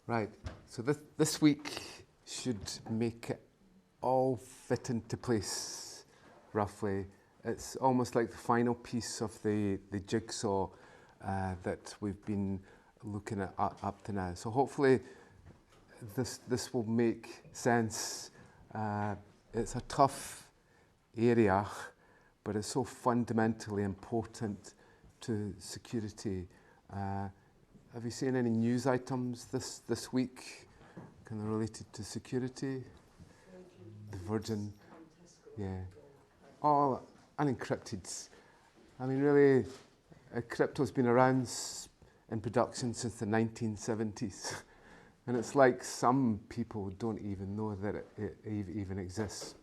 Right, so this week should make it all fit into place, roughly. It's almost like the final piece of the jigsaw that we've been looking at up to now. So hopefully this will make sense. It's a tough area, but it's so fundamentally important to security. Have you seen any news items this week kind of related to security? The Virgin, yeah, all unencrypted. I mean, really, crypto's been around in production since the 1970s, and it's like some people don't even know that it even exists.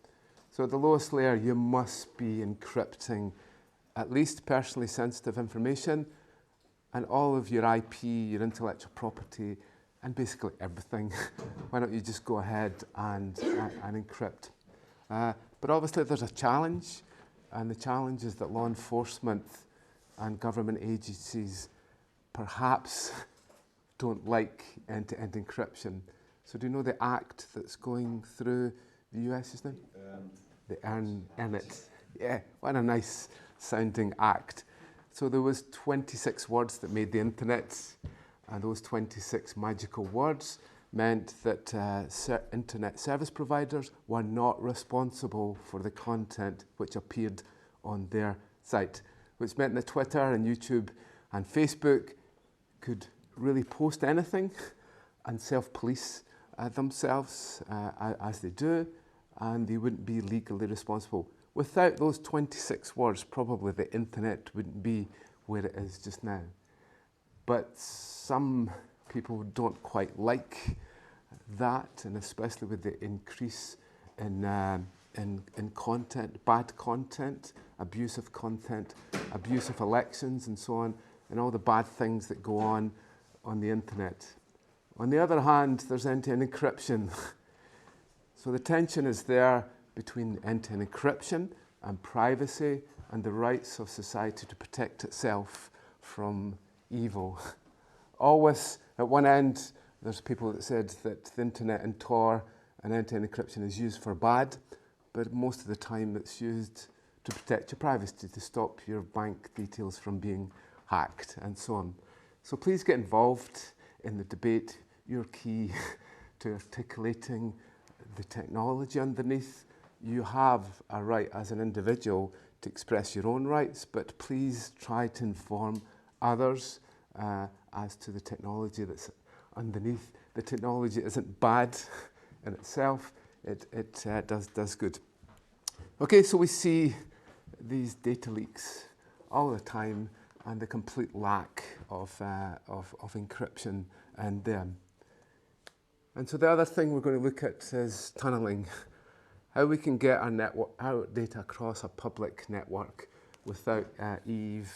So at the lowest layer, you must be encrypting at least personally sensitive information, and all of your IP, your intellectual property, and basically everything. Why don't you just go ahead and encrypt? But obviously there's a challenge, and the challenge is that law enforcement and government agencies perhaps don't like end-to-end encryption. So do you know the act that's going through the US just now? The Earn It. Yeah, what a nice sounding act. So there was 26 words that made the internet, and those 26 magical words meant that internet service providers were not responsible for the content which appeared on their site, which meant that Twitter and YouTube and Facebook could really post anything and self-police themselves as they do, and they wouldn't be legally responsible. Without those 26 words, probably the internet wouldn't be where it is just now. But some people don't quite like that, and especially with the increase in content, bad content, abuse of elections and so on, and all the bad things that go on the internet. On the other hand, there's end-to-end encryption. So the tension is there between end-to-end encryption and privacy and the rights of society to protect itself from evil. Always at one end, there's people that said that the internet and Tor and end-to-end encryption is used for bad, but most of the time it's used to protect your privacy, to stop your bank details from being hacked and so on. So please get involved in the debate. You're key to articulating the technology underneath. You have a right as an individual to express your own rights, but please try to inform others as to the technology that's underneath. The technology isn't bad in itself, it does good. Okay, so we see these data leaks all the time and the complete lack of encryption and them. And so the other thing we're going to look at is tunneling. How we can get our data across a public network without Eve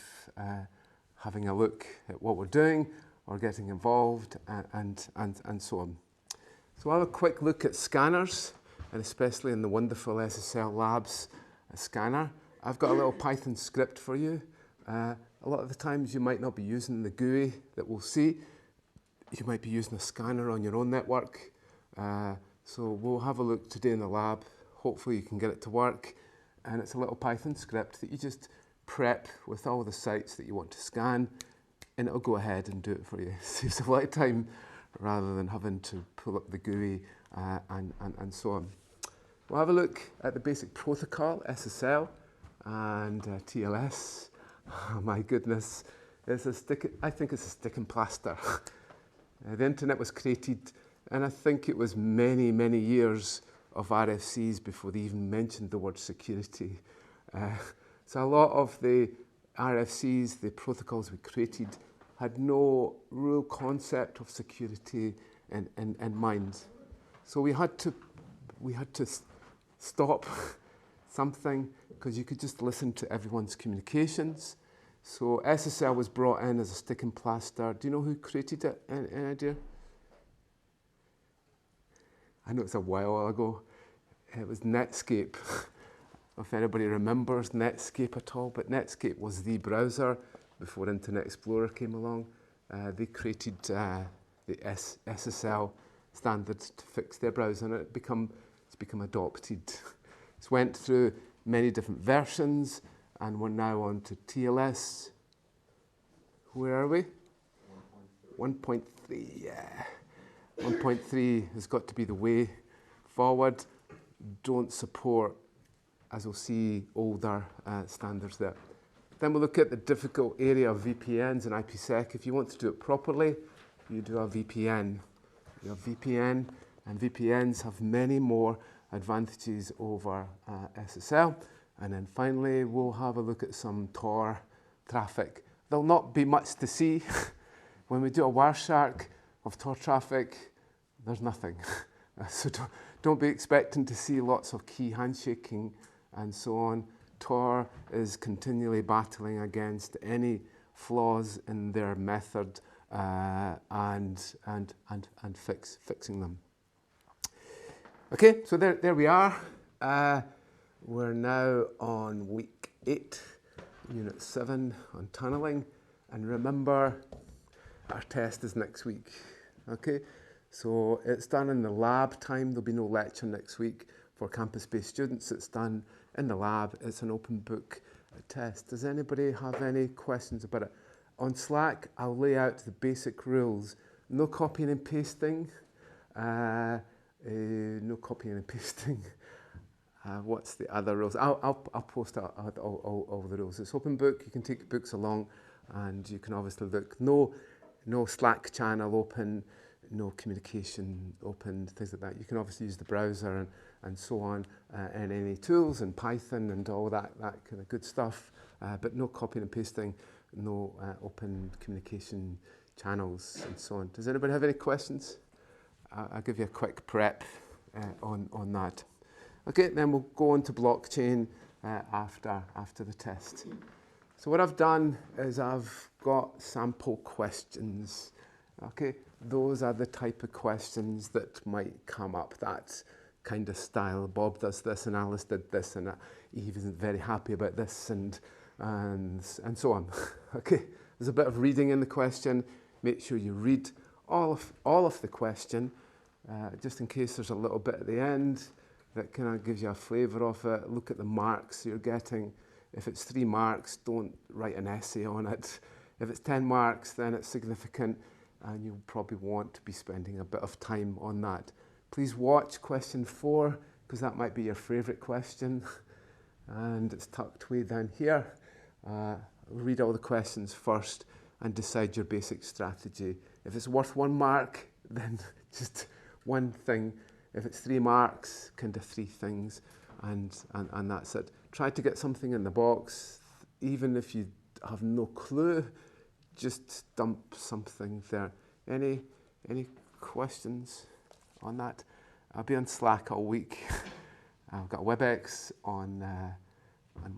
having a look at what we're doing or getting involved and so on. So I'll have a quick look at scanners, and especially in the wonderful SSL Labs scanner. I've got a little Python script for you. A lot of the times you might not be using the GUI that we'll see. You might be using a scanner on your own network. So we'll have a look today in the lab. Hopefully you can get it to work. And it's a little Python script that you just prep with all the sites that you want to scan, and it'll go ahead and do it for you. It saves a lot of time rather than having to pull up the GUI and so on. We'll have a look at the basic protocol, SSL and TLS. Oh my goodness, I think it's a stick and plaster. The internet was created, and I think it was many, many years of RFCs before they even mentioned the word security. So a lot of the RFCs, the protocols we created, had no real concept of security in mind. So we had to stop something, because you could just listen to everyone's communications. So SSL was brought in as a stick and plaster. Do you know who created it? Any idea? I know it's a while ago. It was Netscape. If anybody remembers Netscape at all, but Netscape was the browser before Internet Explorer came along. They created the SSL standard to fix their browser, and it's become adopted. It's went through many different versions, and we're now on to TLS. Where are we? 1.3, yeah. 1.3 has got to be the way forward. Don't support, as we'll see, older standards there. Then we'll look at the difficult area of VPNs and IPsec. If you want to do it properly, you do a VPN. You have VPN, and VPNs have many more advantages over SSL. And then finally, we'll have a look at some Tor traffic. There'll not be much to see. When we do a Wireshark of Tor traffic, there's nothing. So don't be expecting to see lots of key handshaking and so on. Tor is continually battling against any flaws in their method and fixing them. Okay, so there we are. We're now on week 8, unit 7 on tunneling. And remember, our test is next week. Okay, so it's done in the lab time. There'll be no lecture next week for campus-based students. It's done in the lab. It's an open book test. Does anybody have any questions about it? On Slack, I'll lay out the basic rules. No copying and pasting. No copying and pasting. What's the other rules? I'll post out all the rules. It's open book. You can take books along, and you can obviously look. No Slack channel open. No communication open, things like that. You can obviously use the browser and so on, and any tools and Python and all that kind of good stuff, but no copying and pasting, no open communication channels and so on. Does anybody have any questions? I'll give you a quick prep on that. Okay, then we'll go on to blockchain after the test. So what I've done is I've got sample questions. Okay, those are the type of questions that might come up. That kind of style. Bob does this, and Alice did this, and Eve isn't very happy about this, and so on. Okay, there's a bit of reading in the question. Make sure you read all of the question, just in case there's a little bit at the end that kind of gives you a flavour of it. Look at the marks you're getting. If it's 3 marks, don't write an essay on it. If it's 10 marks, then it's significant, and you'll probably want to be spending a bit of time on that. Please watch question 4, because that might be your favourite question, and it's tucked way down here. Read all the questions first and decide your basic strategy. If it's worth 1 mark, then just one thing. If it's 3 marks, kind of 3 things, and that's it. Try to get something in the box, even if you have no clue. Just dump something there. Any questions on that? I'll be on Slack all week. I've got WebEx on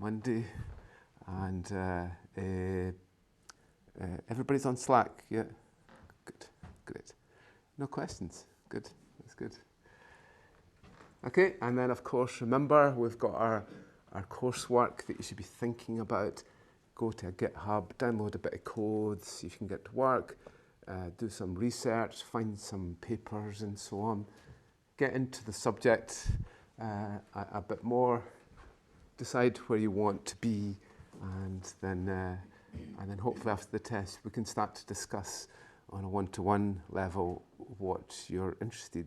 Monday, and everybody's on Slack. Yeah, good, great. No questions. Good, that's good. Okay, and then of course remember we've got our coursework that you should be thinking about. Go to a GitHub, download a bit of code, see if you can get to work, do some research, find some papers and so on. Get into the subject a bit more, decide where you want to be, and then hopefully after the test we can start to discuss on a one-to-one level what you're interested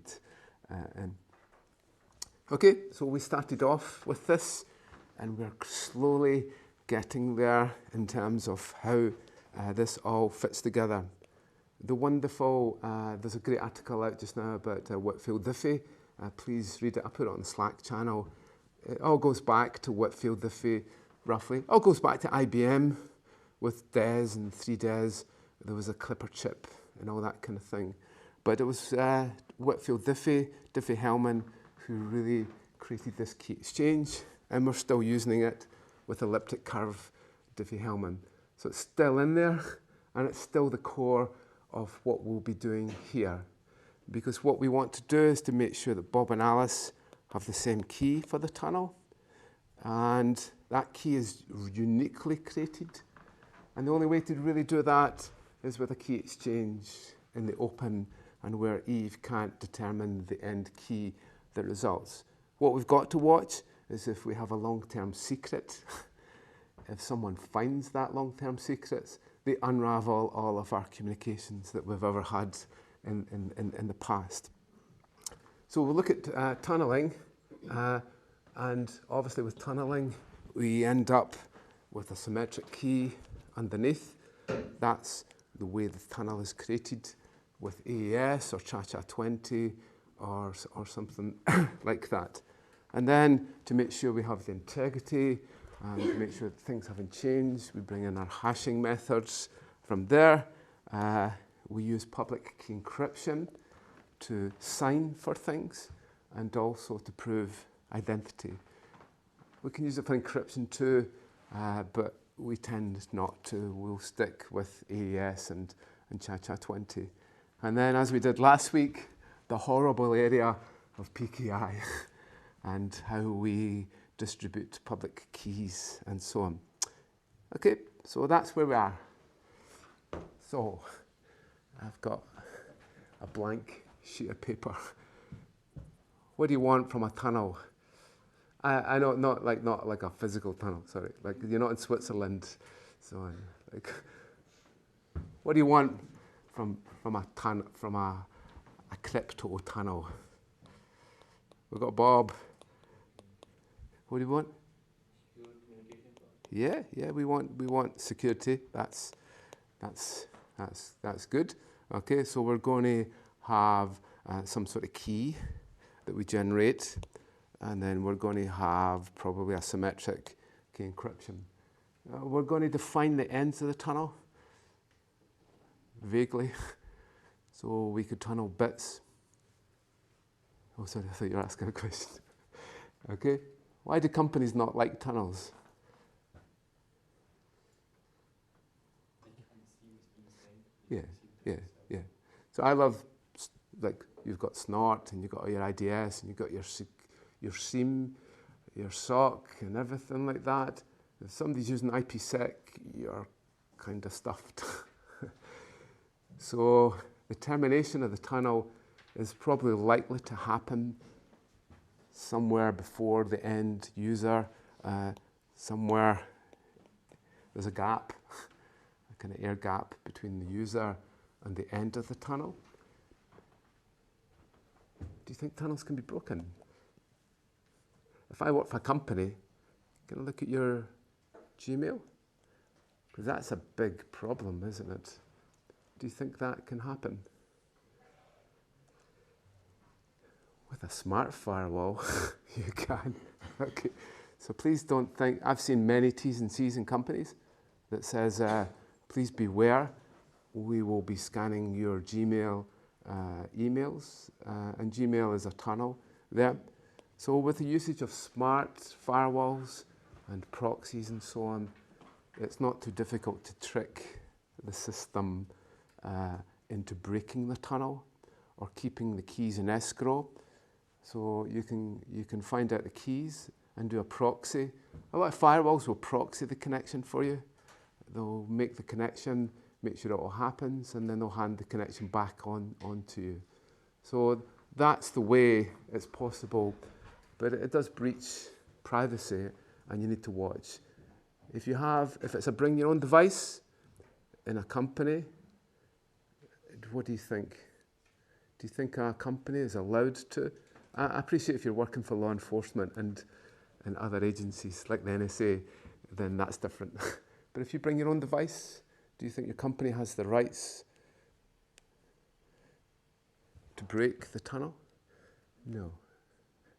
in. Okay, so we started off with this, and we're slowly getting there in terms of how this all fits together. The wonderful, there's a great article out just now about Whitfield Diffie. Please read it. I put it on the Slack channel. It all goes back to Whitfield Diffie, roughly. It all goes back to IBM with DES and 3DES. There was a Clipper chip and all that kind of thing. But it was Whitfield Diffie-Hellman, who really created this key exchange, and we're still using it with elliptic curve Diffie-Hellman. So it's still in there, and it's still the core of what we'll be doing here. Because what we want to do is to make sure that Bob and Alice have the same key for the tunnel, and that key is uniquely created. And the only way to really do that is with a key exchange. in the open and where Eve can't determine the end key that results. What we've got to watch is if we have a long-term secret. If someone finds that long-term secret, they unravel all of our communications that we've ever had in the past. So we'll look at tunneling, and obviously with tunneling, we end up with a symmetric key underneath. That's the way the tunnel is created with AES or Cha-Cha-20 or something like that. And then to make sure we have the integrity and to make sure that things haven't changed, we bring in our hashing methods. From there, we use public key encryption to sign for things and also to prove identity. We can use it for encryption too, but we tend not to. We'll stick with AES and Cha-Cha-20. And then, as we did last week, the horrible area of PKI and how we distribute public keys and so on. Okay, so that's where we are. So I've got a blank sheet of paper. What do you want from a tunnel? I know not like a physical tunnel. Sorry, like you're not in Switzerland, so like. What do you want from a crypto tunnel? We've got Bob. What do you want? Yeah, we want security. That's good. Okay, so we're going to have some sort of key that we generate, and then we're going to have probably a symmetric key encryption. We're going to define the ends of the tunnel vaguely, so we could tunnel bits. Oh, sorry, I thought you were asking a question. Okay, why do companies not like tunnels? Yeah. So I love, like, you've got Snort and you've got your IDS and you've got your SIEM, your SOC and everything like that. If somebody's using IPsec, you're kind of stuffed. So the termination of the tunnel is probably likely to happen somewhere before the end user, somewhere there's a gap, a kind of air gap between the user and the end of the tunnel. Do you think tunnels can be broken? If I work for a company, can I look at your Gmail? Because that's a big problem, isn't it? Do you think that can happen? With a smart firewall, you can. Okay. So please don't think, I've seen many T's and C's in companies that says, please beware, we will be scanning your Gmail emails, and Gmail is a tunnel there. So with the usage of smart firewalls and proxies and so on, it's not too difficult to trick the system into breaking the tunnel or keeping the keys in escrow. So you can find out the keys and do a proxy. A lot of firewalls will proxy the connection for you. They'll make the connection, make sure it all happens, and then they'll hand the connection back on to you. So that's the way it's possible, but it does breach privacy, and you need to watch. If it's a bring your own device in a company, what do you think? Do you think a company is allowed to? I appreciate if you're working for law enforcement and other agencies like the NSA, then that's different. But if you bring your own device, do you think your company has the rights to break the tunnel? No.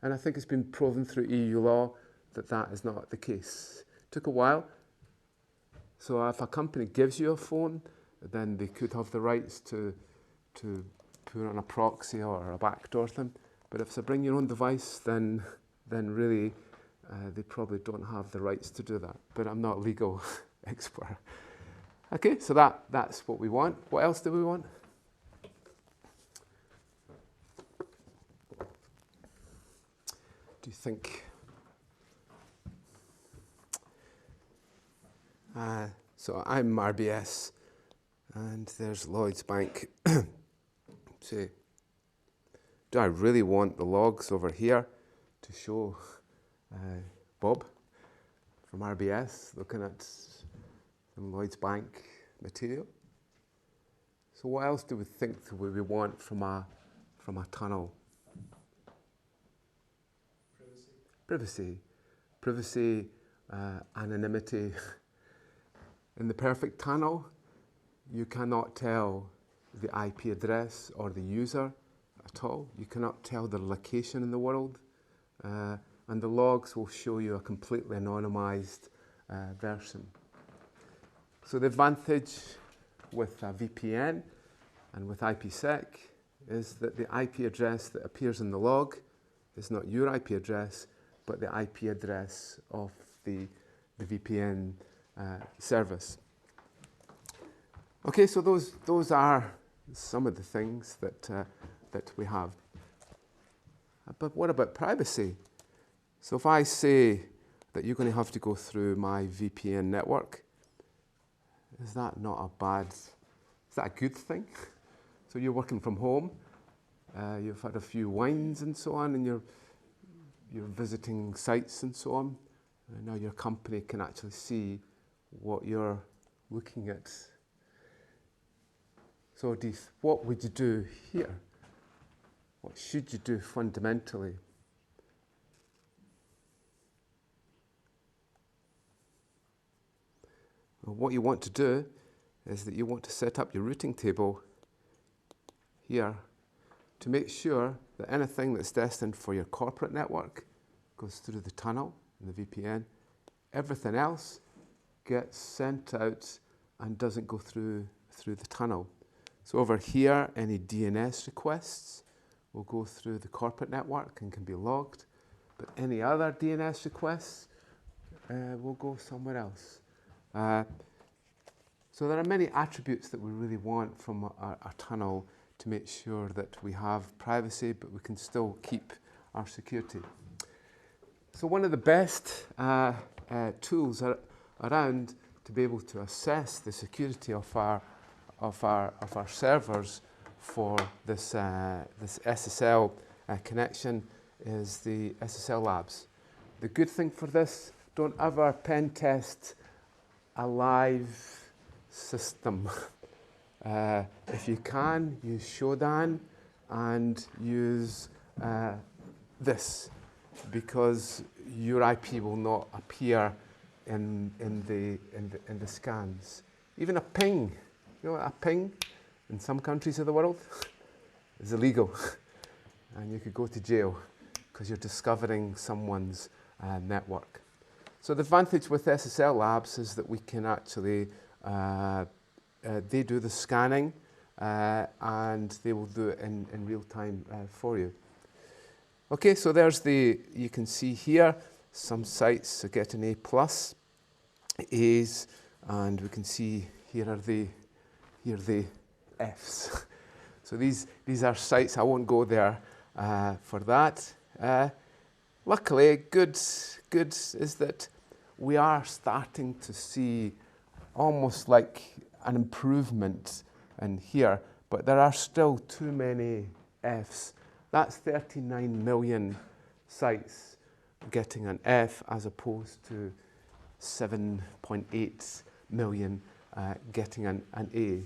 And I think it's been proven through EU law that that is not the case. It took a while. So if a company gives you a phone, then they could have the rights to put on a proxy or a backdoor thing. But if it's a bring your own device, then really they probably don't have the rights to do that. But I'm not a legal expert. Okay, so that's what we want. What else do we want? Do you think? So I'm RBS, and there's Lloyds Bank. say, do I really want the logs over here to show Bob from RBS looking at some Lloyds Bank material? So what else do we think we want from a tunnel? Privacy, anonymity. In the perfect tunnel, you cannot tell the IP address or the user at all. You cannot tell their location in the world. And the logs will show you a completely anonymized version. So the advantage with a VPN and with IPsec is that the IP address that appears in the log is not your IP address, but the IP address of the VPN service. Okay, so those are some of the things that we have. But what about privacy? So if I say that you're going to have to go through my VPN network, is that a good thing? So you're working from home, you've had a few wines and so on, and you're visiting sites and so on, and now your company can actually see what you're looking at. So what would you do here? What should you do fundamentally? Well, what you want to do is that you want to set up your routing table here to make sure that anything that's destined for your corporate network goes through the tunnel and the VPN. Everything else gets sent out and doesn't go through the tunnel. So over here, any DNS requests will go through the corporate network and can be logged, but any other DNS requests will go somewhere else. So there are many attributes that we really want from our tunnel to make sure that we have privacy, but we can still keep our security. So one of the best tools around to be able to assess the security of our servers for this SSL connection is the SSL labs. The good thing for this, don't ever pen test a live system. If you can, use Shodan and use this, because your IP will not appear in the scans. Even a ping, a ping in some countries of the world is illegal, and you could go to jail because you're discovering someone's network. So the advantage with SSL labs is that we can actually, they do the scanning and they will do it in real time for you. Okay, so you can see here, some sites are getting A+, A's, and we can see here are the F's. So these are sites, I won't go there for that. Luckily, good is that we are starting to see almost like an improvement in here, but there are still too many F's. That's 39 million sites getting an F as opposed to 7.8 million getting an A.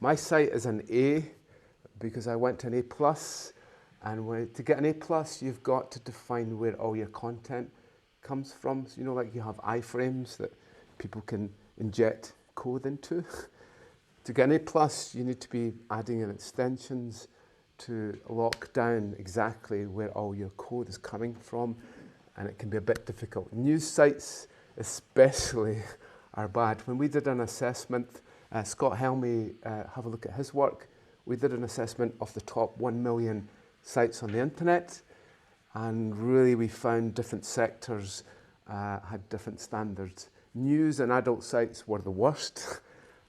My site is an A because I went to an A+, and to get an A+, you've got to define where all your content comes from. So, like you have iframes that people can inject code into. To get an A+, you need to be adding in extensions to lock down exactly where all your code is coming from, and it can be a bit difficult. News sites especially are bad. When we did an assessment, Scott Helmy, have a look at his work, we did an assessment of the top 1 million sites on the internet, and really we found different sectors had different standards. News and adult sites were the worst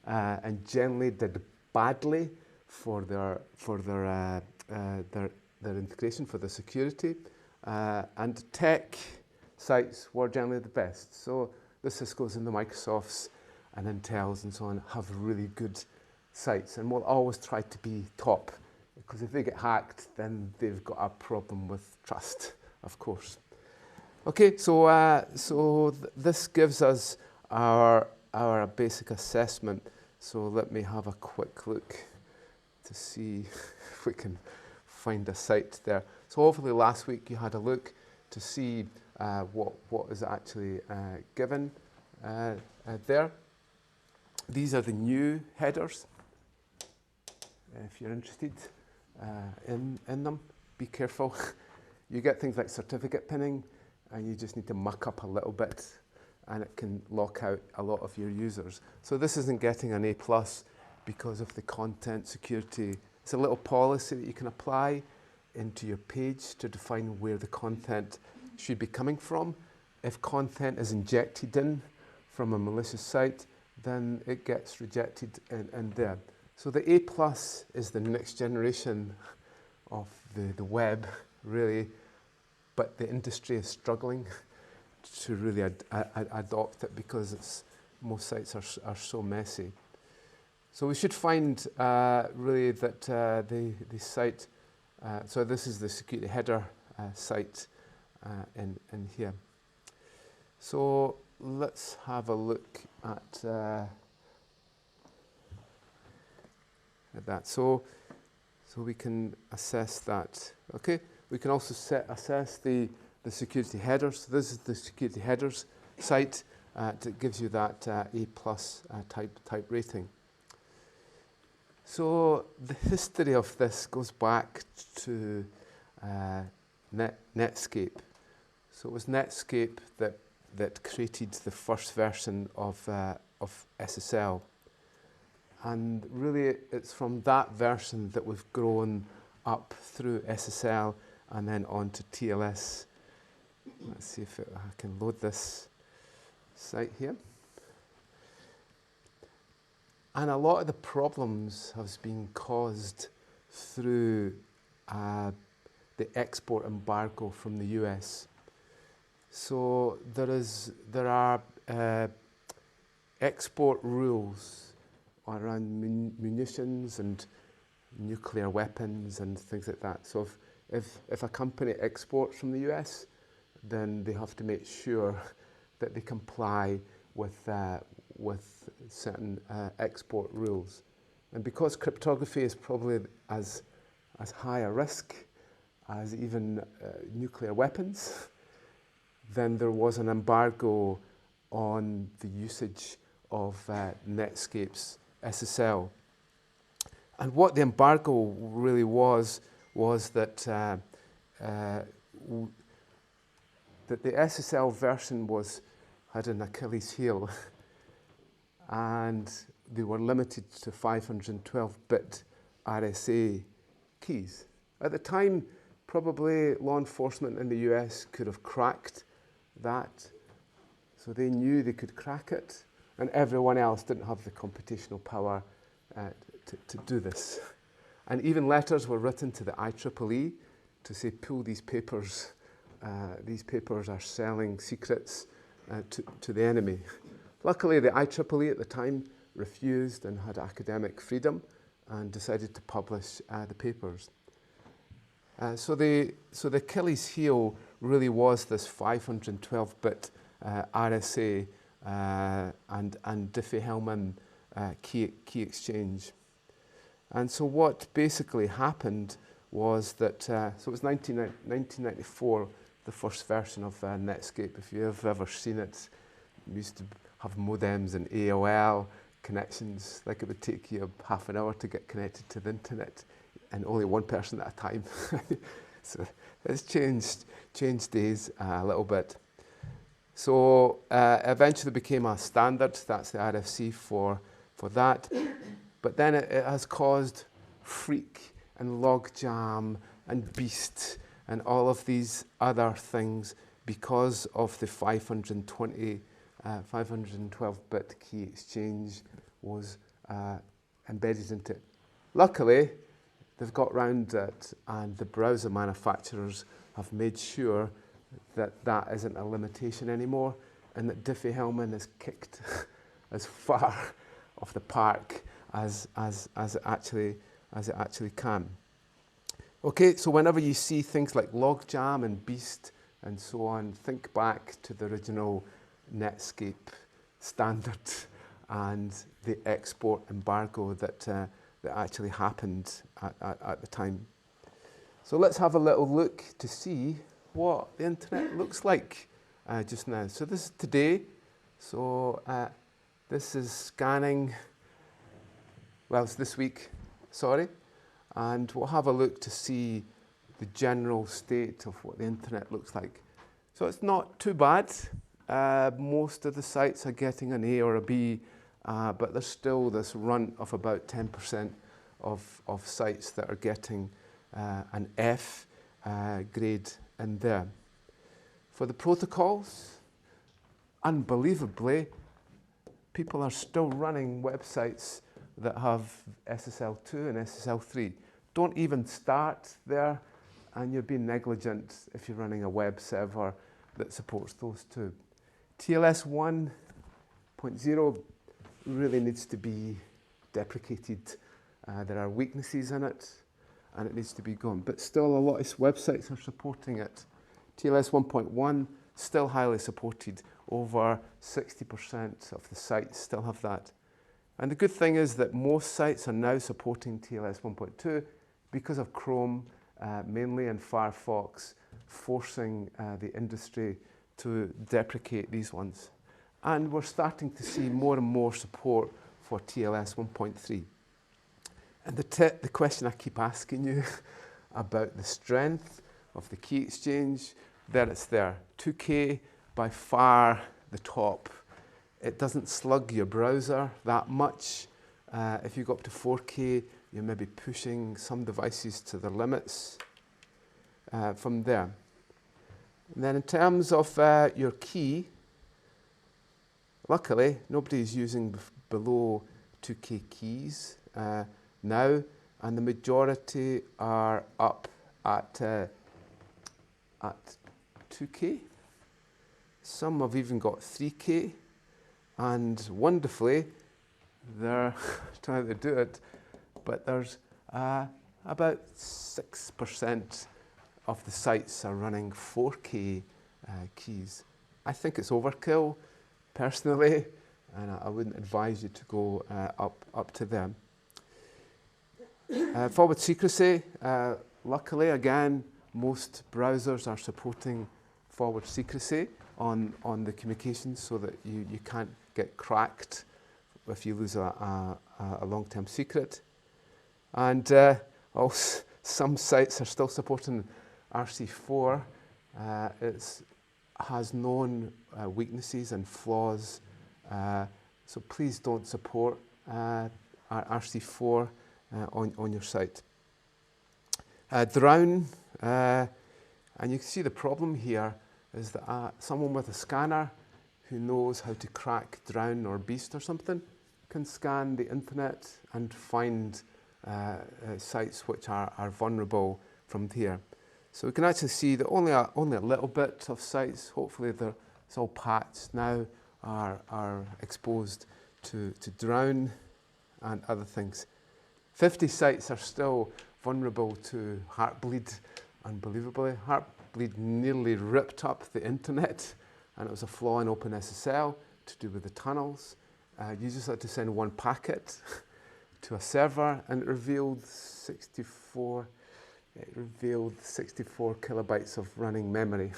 and generally did badly for their integration, for the security, and tech sites were generally the best. So the Cisco's and the Microsofts and Intels and so on have really good sites, and will always try to be top, because if they get hacked, then they've got a problem with trust, of course. Okay, so this gives us our basic assessment. So let me have a quick look to see if we can find a site there. So hopefully last week you had a look to see what is actually given there. These are the new headers. If you're interested in them, be careful. You get things like certificate pinning, and you just need to muck up a little bit, and it can lock out a lot of your users. So this isn't getting an A+ because of the content security. It's a little policy that you can apply into your page to define where the content should be coming from. If content is injected in from a malicious site, then it gets rejected in there. So the A+ is the next generation of the web, really, but the industry is struggling to really adopt it because most sites are so messy. So we should find really that the site, so this is the security header site in here. So let's have a look at that. So we can assess that. Okay, we can also assess the security headers. So this is the security headers site that gives you that A+ type rating. So the history of this goes back to Netscape. So it was Netscape that created the first version of SSL. And really, it's from that version that we've grown up through SSL and then on to TLS. Let's see if I can load this site here. And a lot of the problems have been caused through the export embargo from the US. So there are export rules around munitions and nuclear weapons and things like that. So if a company exports from the US, then they have to make sure that they comply with certain export rules. And because cryptography is probably as high a risk as even nuclear weapons, then there was an embargo on the usage of Netscape's SSL. And what the embargo really was that that the SSL version had an Achilles heel, and they were limited to 512-bit RSA keys. At the time, probably law enforcement in the US could have cracked that, so they knew they could crack it, and everyone else didn't have the computational power to do this. And even letters were written to the IEEE to say, pull these papers. These papers are selling secrets to the enemy. Luckily, the IEEE at the time refused and had academic freedom and decided to publish the papers. So the Achilles heel really was this 512-bit RSA and Diffie-Hellman key exchange. And so what basically happened was that, so it was 1994, the first version of Netscape. If you've ever seen it, we used to have modems and AOL connections. Like it would take you half an hour to get connected to the internet, and only one person at a time. So it's changed days a little bit. So eventually became a standard. That's the RFC for that. But then it has caused Freak and Logjam and Beast and all of these other things because of the 512-bit key exchange was embedded into it. Luckily, they've got round it, and the browser manufacturers have made sure that that isn't a limitation anymore, and that Diffie-Hellman is kicked as far off the park as it actually can. Okay, so whenever you see things like Logjam and Beast and so on, think back to the original Netscape standard and the export embargo that actually happened at the time. So let's have a little look to see what the internet looks like just now. So this is today. So this is scanning, well, it's this week, sorry. And we'll have a look to see the general state of what the internet looks like. So it's not too bad. Most of the sites are getting an A or a B, but there's still this runt of about 10% of sites that are getting an F grade in there. For the protocols, unbelievably, people are still running websites that have SSL2 and SSL3. Don't even start there, and you're being negligent if you're running a web server that supports those two. TLS 1.0 really needs to be deprecated. There are weaknesses in it, and it needs to be gone. But still, a lot of websites are supporting it. TLS 1.1, still highly supported. Over 60% of the sites still have that. And the good thing is that most sites are now supporting TLS 1.2 because of Chrome mainly and Firefox forcing the industry to deprecate these ones. And we're starting to see more and more support for TLS 1.3. And the question I keep asking you about the strength of the key exchange, there it's there. 2K, by far the top. It doesn't slug your browser that much. If you go up to 4K, you're maybe pushing some devices to their limits from there. And then in terms of your key, luckily, nobody's using below 2K keys now, and the majority are up at 2K. Some have even got 3K. And wonderfully, they're trying to do it, but there's about 6% of the sites are running 4K keys. I think it's overkill, personally, and I wouldn't advise you to go up to them. Forward secrecy, luckily, again, most browsers are supporting forward secrecy on the communications so that you can't get cracked if you lose a long-term secret. And also some sites are still supporting RC4. It has known weaknesses and flaws, so please don't support RC4 on your site. Drown, and you can see the problem here is that someone with a scanner who knows how to crack Drown or Beast or something can scan the internet and find sites which are vulnerable from here. So we can actually see that only a little bit of sites, hopefully it's all patched now, are exposed to Drown and other things. 50 sites are still vulnerable to Heartbleed, unbelievably. Heartbleed nearly ripped up the internet, and it was a flaw in OpenSSL to do with the tunnels. You just had to send one packet to a server, and it revealed 64 kilobytes of running memory.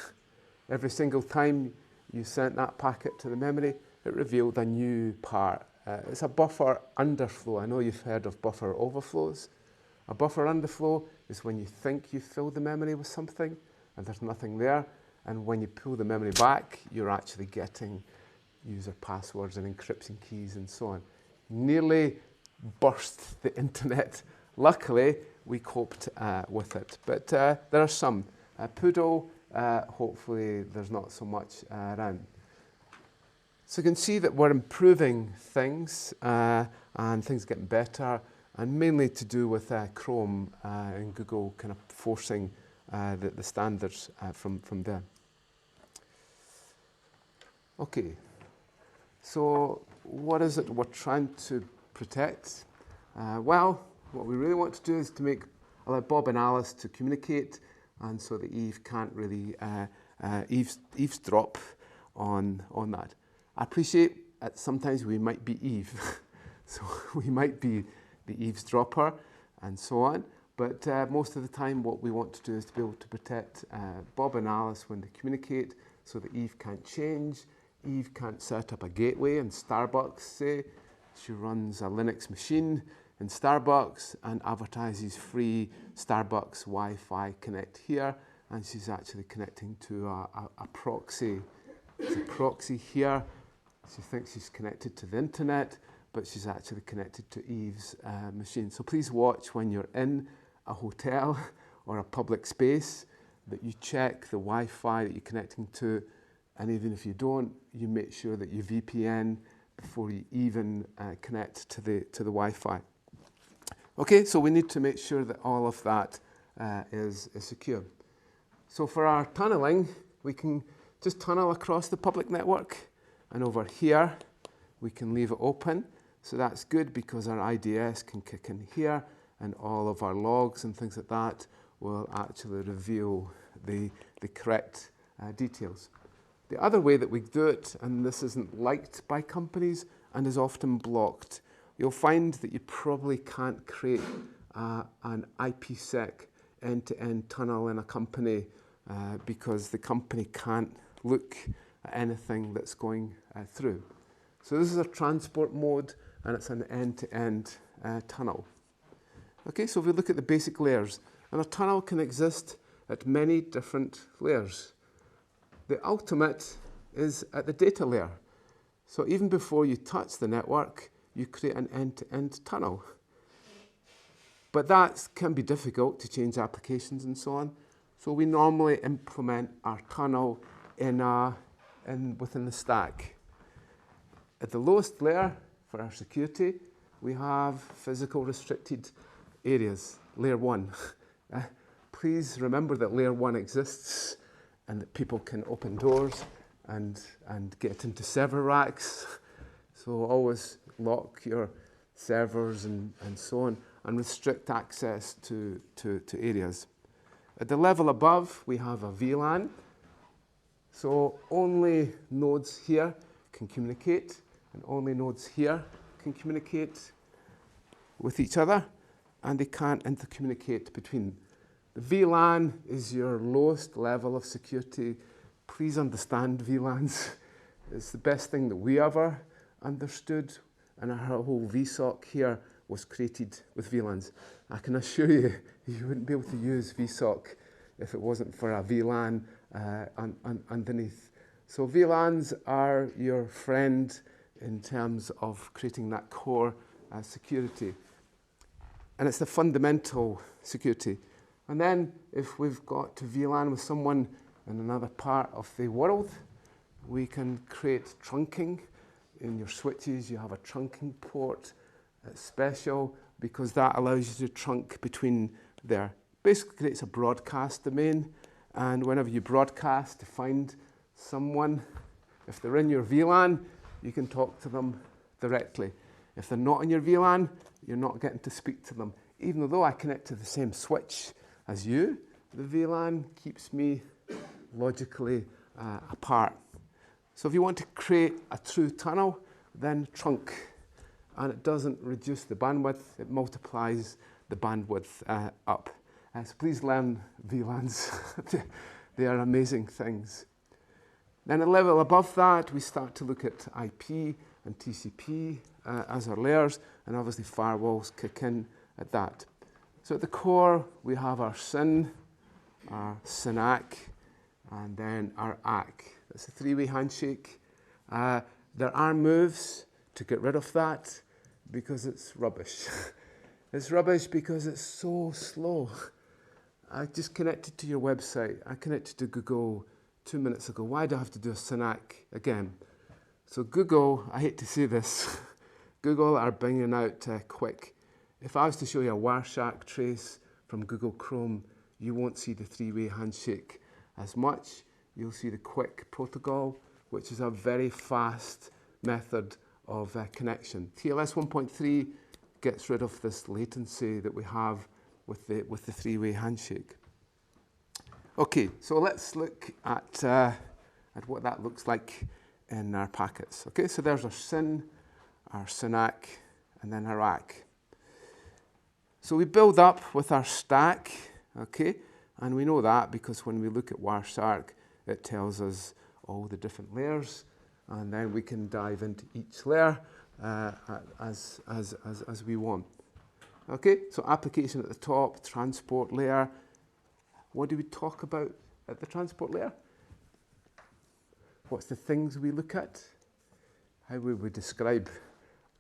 Every single time you sent that packet to the memory, it revealed a new part. It's a buffer underflow. I know you've heard of buffer overflows. A buffer underflow is when you think you filled the memory with something and there's nothing there, and when you pull the memory back, you're actually getting user passwords and encryption keys and so on. Nearly burst the internet. Luckily, we coped with it, but there are some. Poodle, hopefully there's not so much around. So you can see that we're improving things and things getting better, and mainly to do with Chrome and Google kind of forcing the standards from there. Okay, so what is it we're trying to protect? Well, what we really want to do is to allow Bob and Alice to communicate, and so that Eve can't really eavesdrop on that. I appreciate that sometimes we might be Eve, so we might be the eavesdropper and so on, but most of the time what we want to do is to be able to protect Bob and Alice when they communicate, so that Eve can't change, Eve can't set up a gateway in Starbucks, say. She runs a Linux machine in Starbucks and advertises free Starbucks Wi-Fi connect here, and she's actually connecting to a proxy. There's a proxy here. She thinks she's connected to the internet, but she's actually connected to Eve's machine. So please watch when you're in a hotel or a public space that you check the Wi-Fi that you're connecting to, and even if you don't, you make sure that you VPN before you even connect to the Wi-Fi. Okay, so we need to make sure that all of that is secure. So for our tunneling, we can just tunnel across the public network, and over here we can leave it open. So that's good because our IDS can kick in here, and all of our logs and things like that will actually reveal the correct details. The other way that we do it, and this isn't liked by companies and is often blocked, you'll find that you probably can't create an IPsec end-to-end tunnel in a company because the company can't look at anything that's going through. So this is a transport mode, and it's an end-to-end tunnel. Okay, so if we look at the basic layers, and a tunnel can exist at many different layers. The ultimate is at the data layer. So even before you touch the network, you create an end-to-end tunnel. But that can be difficult to change applications and so on. So we normally implement our tunnel within the stack. At the lowest layer for our security, we have physical restricted areas, layer 1. Please remember that layer 1 exists and that people can open doors and get into server racks. So always lock your servers and so on, and restrict access to areas. At the level above, we have a VLAN. So only nodes here can communicate, and only nodes here can communicate with each other, and they can't intercommunicate between. The VLAN is your lowest level of security. Please understand VLANs. It's the best thing that we ever understood, and our whole VSOC here was created with VLANs. I can assure you, you wouldn't be able to use VSOC if it wasn't for a VLAN underneath. So VLANs are your friend in terms of creating that core security. And it's the fundamental security. And then if we've got to VLAN with someone in another part of the world, we can create trunking. In your switches, you have a trunking port. It's special because that allows you to trunk between there. Basically creates a broadcast domain, and whenever you broadcast to find someone, if they're in your VLAN, you can talk to them directly. If they're not in your VLAN, you're not getting to speak to them. Even though I connect to the same switch as you, the VLAN keeps me logically apart. So if you want to create a true tunnel, then trunk. And it doesn't reduce the bandwidth, it multiplies the bandwidth up. So please learn VLANs. They are amazing things. Then a level above that, we start to look at IP and TCP as our layers, and obviously firewalls kick in at that. So at the core, we have our SYN, our SYNAC, and then our ACK. That's a three-way handshake. There are moves to get rid of that because it's rubbish. It's rubbish because it's so slow. I just connected to your website. I connected to Google 2 minutes ago. Why do I have to do a SYNAC again? So Google, I hate to say this, Google are bringing out quick. If I was to show you a Wireshark trace from Google Chrome, you won't see the three-way handshake as much. You'll see the quick protocol, which is a very fast method of connection. TLS 1.3 gets rid of this latency that we have with the three-way handshake. Okay, so let's look at what that looks like in our packets. Okay, so there's our SYN, our SYNAC, and then our ACK. So we build up with our stack, okay, and we know that because when we look at Wireshark, it tells us all the different layers, and then we can dive into each layer as we want. Okay, so application at the top, transport layer. What do we talk about at the transport layer? What's the things we look at? How would we describe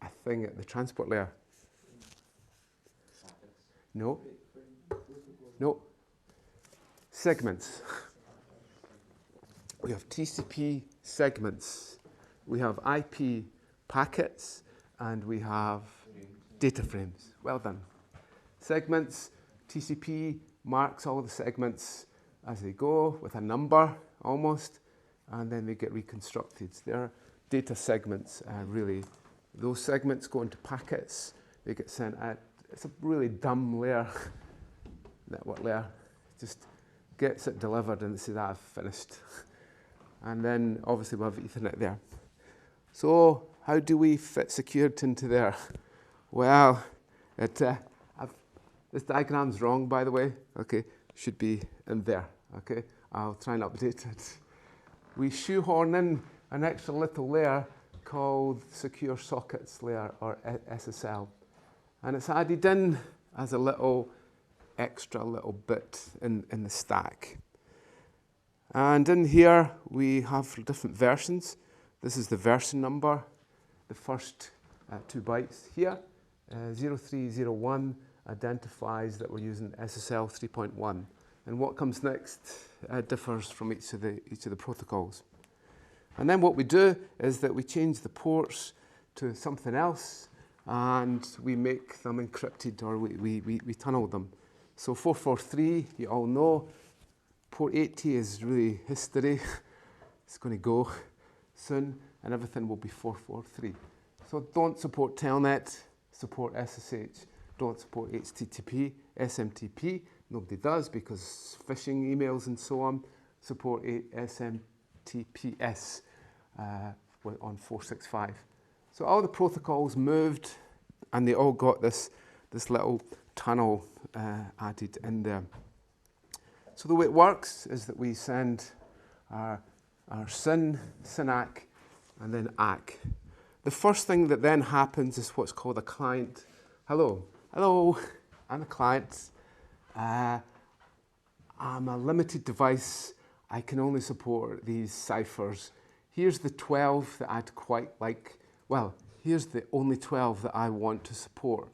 a thing at the transport layer? No. No. Segments. We have TCP segments. We have IP packets, and we have data frames. Well done. Segments, TCP marks all the segments as they go with a number almost, and then they get reconstructed. They're data segments, really. Those segments go into packets. They get sent out. It's a really dumb layer, network layer. Just gets it delivered and says, I've finished. And then obviously we have Ethernet there. So how do we fit secured into there? Well, this diagram's wrong, by the way. Okay, should be in there. Okay, I'll try and update it. We shoehorn in an extra little layer called Secure Sockets Layer, or SSL. And it's added in as a little extra little bit in the stack. And in here, we have different versions. This is the version number, the first 2 bytes here. 0301 identifies that we're using SSL 3.1. And what comes next differs from each of the protocols. And then what we do is that we change the ports to something else, and we make them encrypted, or we tunnel them. So 443, you all know, port 80 is really history. It's going to go soon, and everything will be 443. So don't support Telnet, support SSH. Don't support HTTP, SMTP. Nobody does because phishing emails and so on. Support SMTPS on 465. So all the protocols moved, and they all got this little tunnel added in there. So the way it works is that we send our SYN, SYNAC, and then ACK. The first thing that then happens is what's called a client. Hello, I'm a client. I'm a limited device. I can only support these ciphers. Here's the 12 that I'd quite like. Well, here's the only 12 that I want to support.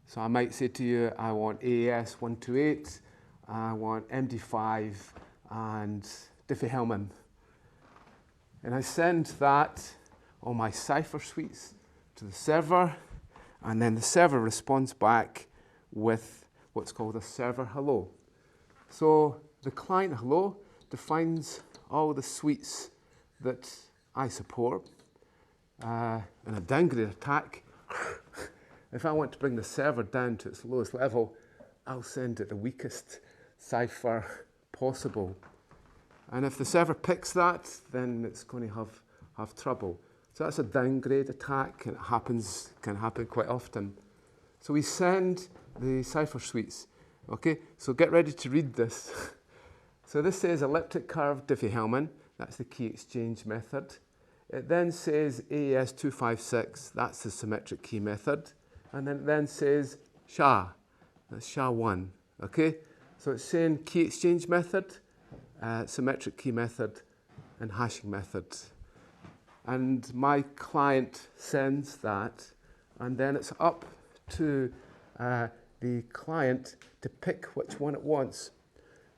So I might say to you, I want AES 128, I want MD5, and Diffie-Hellman. And I send that, all my cipher suites, to the server, and then the server responds back with what's called a server hello. So the client hello defines all the suites that I support. In a downgrade attack, if I want to bring the server down to its lowest level, I'll send it the weakest cipher possible. And if the server picks that, then it's going to have trouble. So that's a downgrade attack, and it can happen quite often. So we send the cipher suites. Okay, so get ready to read this. So this says elliptic curve Diffie-Hellman. That's the key exchange method. It then says AES 256. That's the symmetric key method. And then it then says SHA. That's SHA-1. Okay, so it's saying key exchange method, symmetric key method, and hashing method. And my client sends that, and then it's up to the client to pick which one it wants.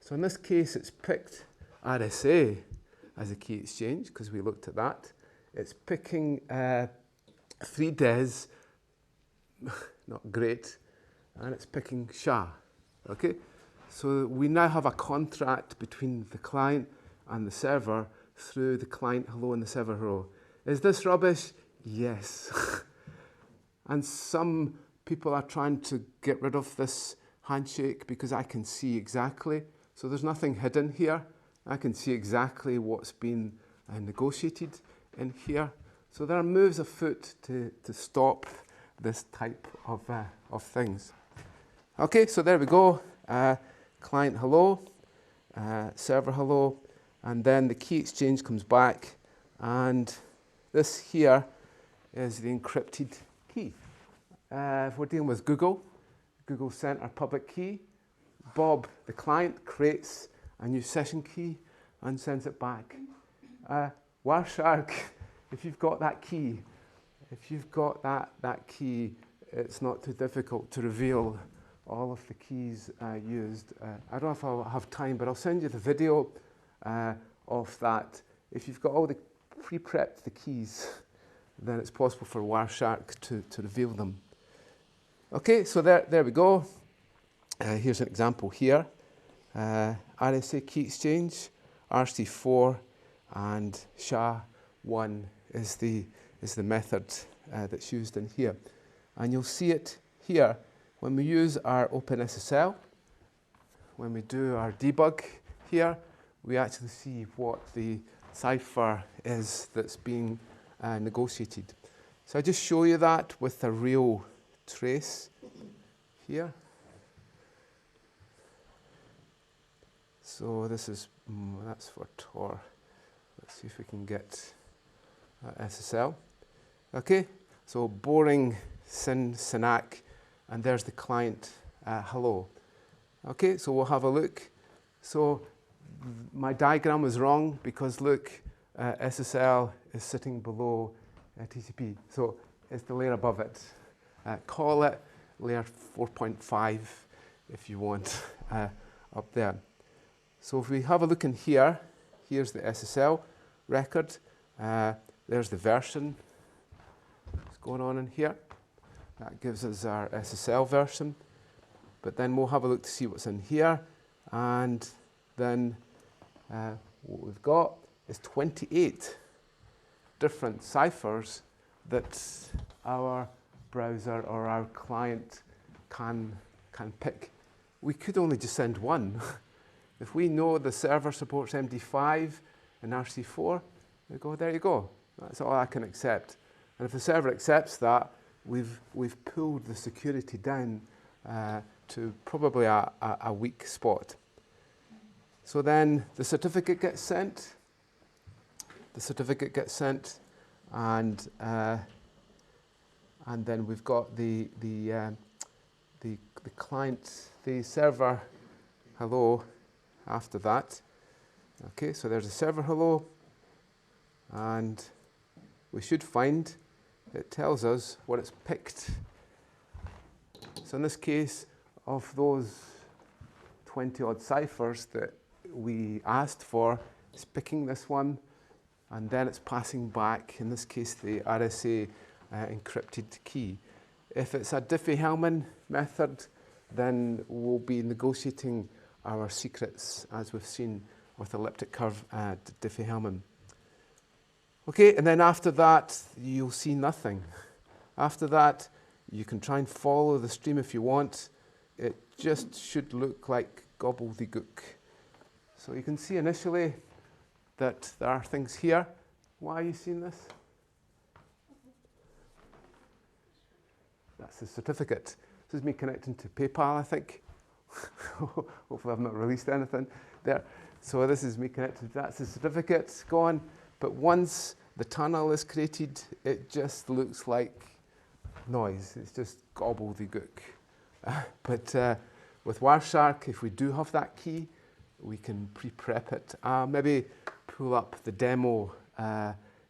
So in this case, it's picked RSA as a key exchange, because we looked at that. It's picking 3 DES, not great, and it's picking SHA. Okay, so we now have a contract between the client and the server through the client hello and the server hello. Is this rubbish? Yes. And some people are trying to get rid of this handshake because I can see exactly. So there's nothing hidden here. I can see exactly what's been negotiated in here. So there are moves afoot to stop this type of things. Okay, so there we go. Client hello, server hello, and then the key exchange comes back, and this here is the encrypted key. If we're dealing with Google, Google sent our public key. Bob, the client, creates a new session key and sends it back. Wireshark, if you've got that key, key, it's not too difficult to reveal all of the keys used. I don't know if I'll have time, but I'll send you the video of that. If you've got all the pre-prepped the keys, then it's possible for Wireshark to reveal them. Okay, so there we go. Here's an example here. Rsa Key Exchange, RC4, and SHA-1 is the method that's used in here. And you'll see it here when we use our OpenSSL. When we do our debug here, we actually see what the cipher is that's being negotiated. So I just show you that with a real trace here. So this is, that's for Tor. Let's see if we can get SSL. Okay, so boring synac, and there's the client hello. Okay, so we'll have a look. So my diagram was wrong because look, SSL is sitting below TCP. So it's the layer above it. Call it layer 4.5 if you want up there. So if we have a look in here, here's the SSL record. There's the version that's going on in here. That gives us our SSL version. But then we'll have a look to see what's in here. And then what we've got is 28 different ciphers that our browser or our client can pick. We could only just send one. If we know the server supports MD5 and RC4, we go, there you go. That's all I can accept. And if the server accepts that, we've pulled the security down to probably a weak spot. So then the certificate gets sent. And then we've got the client, the server hello after that. Okay, so there's a server hello, and we should find it tells us what it's picked. So in this case, of those 20 odd ciphers that we asked for, it's picking this one, and then it's passing back, in this case, the RSA encrypted key. If it's a Diffie-Hellman method, then we'll be negotiating our secrets, as we've seen with elliptic curve Diffie-Hellman. Okay, and then after that, you'll see nothing. After that, you can try and follow the stream if you want. It just should look like gobbledygook. So you can see initially that there are things here. Why are you seeing this? That's the certificate. This is me connecting to PayPal, I think. Hopefully I've not released anything there. So this is me connected. That's the certificate gone. But once the tunnel is created, it just looks like noise. It's just gobbledygook. But with Wireshark, if we do have that key, we can pre-prep it. Maybe pull up the demo.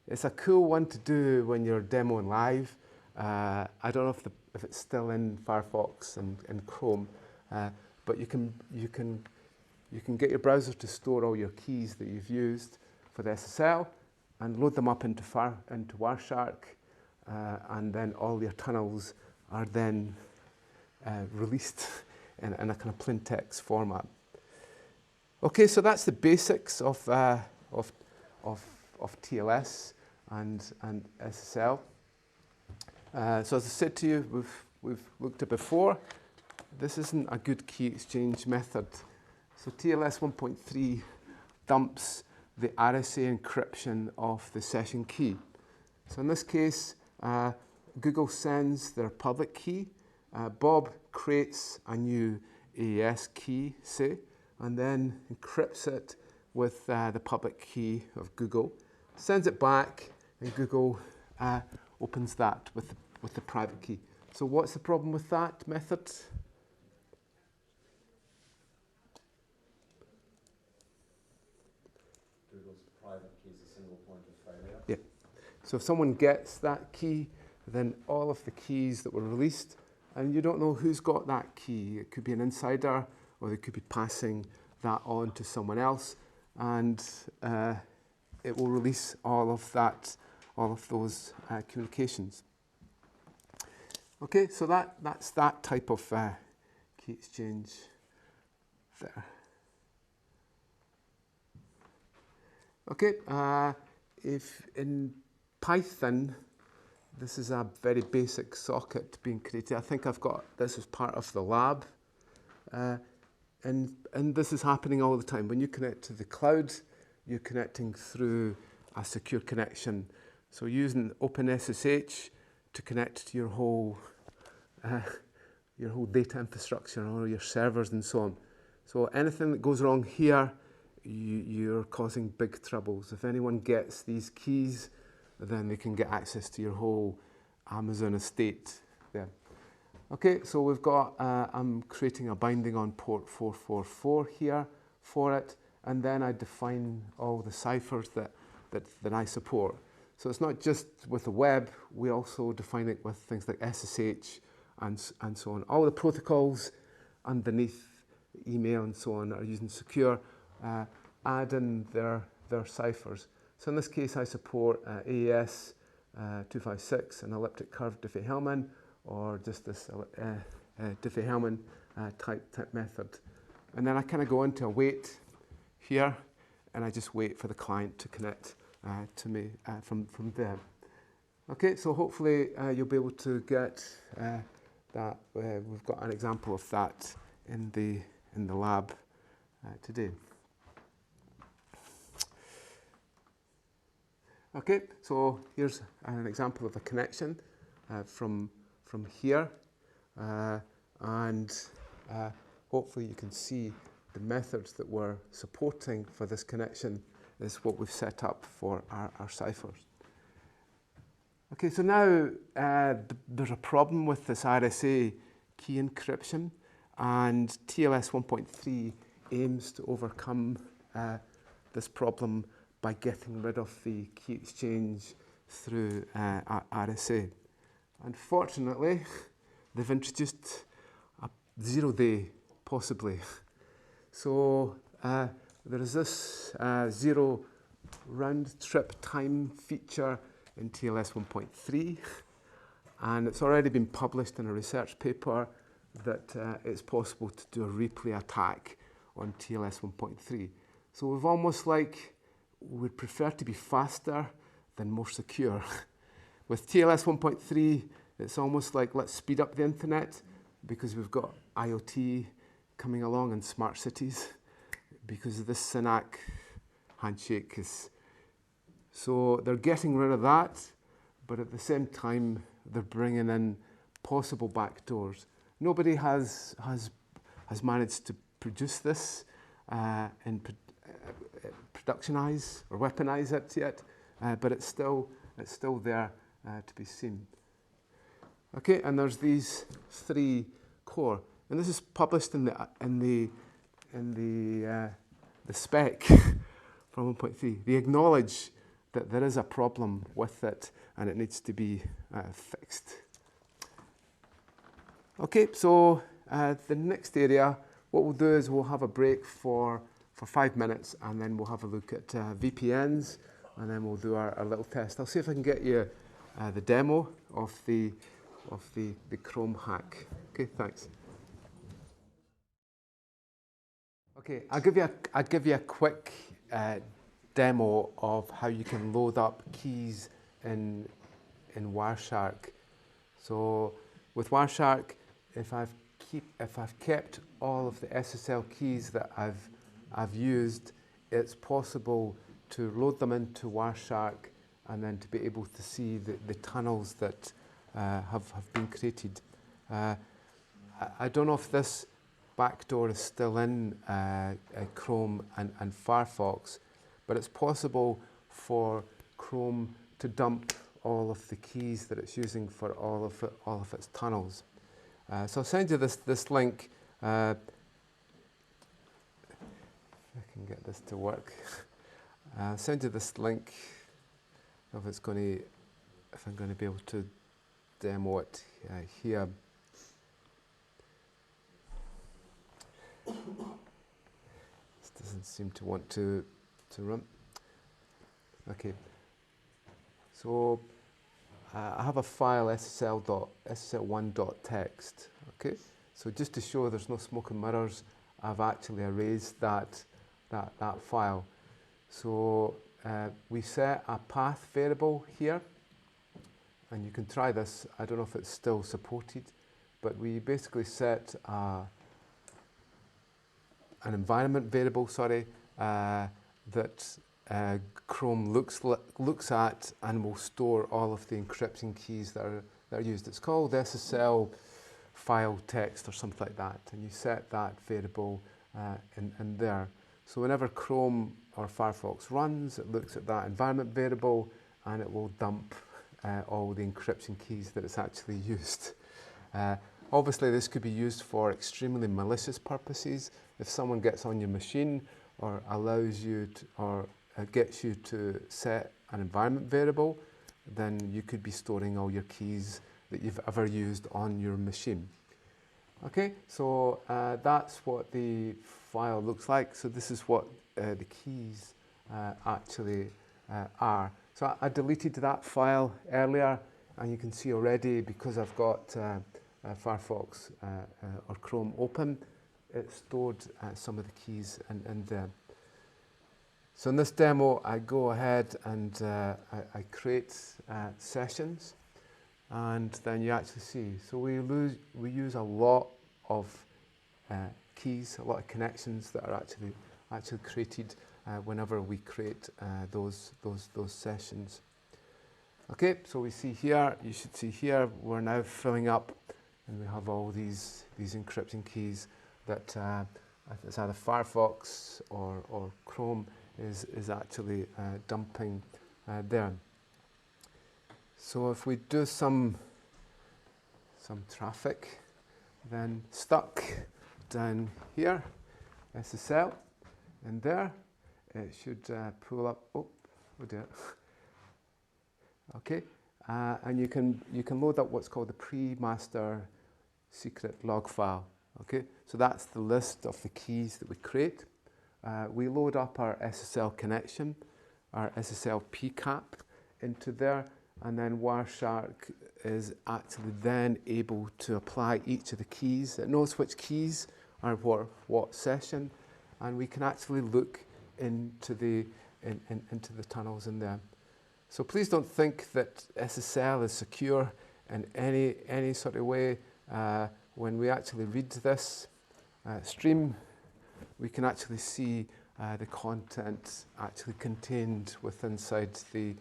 It's a cool one to do when you're demoing live. I don't know if it's still in Firefox and Chrome, but you can get your browser to store all your keys that you've used for the SSL and load them up into Wireshark, and then all your tunnels are then released in a kind of plain text format. Okay, so that's the basics of TLS and SSL. So as I said to you, we've we've looked at before, this isn't a good key exchange method. So TLS 1.3 dumps the RSA encryption of the session key. So in this case, Google sends their public key, Bob creates a new AES key, say, and then encrypts it with the public key of Google, sends it back, and Google opens that with the private key. So what's the problem with that method? Google's private key is a single point of failure. Yeah. So if someone gets that key, then all of the keys that were released, and you don't know who's got that key. It could be an insider, or they could be passing that on to someone else, and it will release all of those communications. Okay, so that's that type of key exchange there. Okay, if in Python, this is a very basic socket being created. I think I've got this as part of the lab. And this is happening all the time. When you connect to the cloud, you're connecting through a secure connection. So using OpenSSH to connect to your whole data infrastructure or your servers and so on. So anything that goes wrong here, you're causing big troubles. If anyone gets these keys, then they can get access to your whole Amazon estate there. Okay, so we've got, I'm creating a binding on port 444 here for it, and then I define all the ciphers that I support. So it's not just with the web, we also define it with things like SSH and so on. All the protocols underneath email and so on are using secure, add in their samples. So in this case, I support AES 256, an elliptic curve Diffie-Hellman, or just this Diffie-Hellman type method. And then I kind of go into a wait here, and I just wait for the client to connect to me from there. Okay, so hopefully you'll be able to get that. We've got an example of that in the lab today. Okay, so here's an example of a connection from here, and hopefully you can see the methods that we're supporting for this connection is what we've set up for our ciphers. Okay, so now there's a problem with this RSA key encryption, and TLS 1.3 aims to overcome this problem by getting rid of the key exchange through RSA. Unfortunately, they've introduced a 0-day, possibly. So there is this 0 round trip time feature in TLS 1.3, and it's already been published in a research paper that it's possible to do a replay attack on TLS 1.3. So we've almost like, we'd prefer to be faster than more secure. With TLS 1.3, it's almost like let's speed up the internet because we've got IoT coming along and smart cities because of this SYNAC handshake is. So they're getting rid of that, but at the same time, they're bringing in possible backdoors. Nobody has managed to produce this and productionize or weaponize it yet, but it's still there to be seen. Okay, and there's these 3 core, and this is published in the spec from 1.3. They acknowledge that there is a problem with it and it needs to be fixed. Okay, so the next area, what we'll do is we'll have a break for 5 minutes, and then we'll have a look at VPNs, and then we'll do our little test. I'll see if I can get you the demo of the Chrome hack. Okay, thanks. Okay, I'll give you a quick demo of how you can load up keys in Wireshark. So with Wireshark, if I've kept all of the SSL keys that I've used, it's possible to load them into Wireshark and then to be able to see the tunnels that have been created. I don't know if this backdoor is still in Chrome and Firefox, but it's possible for Chrome to dump all of the keys that it's using for all of its tunnels. So I'll send you this link. If I can get this to work. I'll send you this link if I'm going to be able to demo it here. This doesn't seem to want to run. Okay. So I have a file ssl1.txt. Okay. So just to show there's no smoke and mirrors, I've actually erased that file. So we set a path variable here, and you can try this. I don't know if it's still supported, but we basically set an environment variable, that Chrome looks at and will store all of the encryption keys that are used. It's called SSL file text or something like that, and you set that variable in there. So whenever Chrome or Firefox runs, it looks at that environment variable and it will dump all the encryption keys that it's actually used. Obviously, this could be used for extremely malicious purposes. If someone gets on your machine or allows you to, or gets you to set an environment variable, then you could be storing all your keys that you've ever used on your machine. Okay, so that's what the file looks like. So this is what the keys actually are. So I deleted that file earlier, and you can see already, because I've got Firefox or Chrome open, it stored some of the keys in there. So in this demo, I go ahead and I create sessions, and then you actually see. So we use a lot of keys, a lot of connections that are actually created whenever we create those sessions. Okay, so we see here, you should see here, we're now filling up, and we have all these encryption keys that it's either Firefox or Chrome is actually dumping there. So if we do some traffic, then stuck down here, SSL, and there, it should pull up. Oh dear. Okay, and you can load up what's called the Premaster secret log file. Okay, so that's the list of the keys that we create. We load up our SSL connection, our SSL PCAP into there, and then Wireshark is actually then able to apply each of the keys. It knows which keys are what session, and we can actually look into the tunnels in there. So please don't think that SSL is secure in any sort of way. When we actually read this stream, we can actually see the content actually contained inside the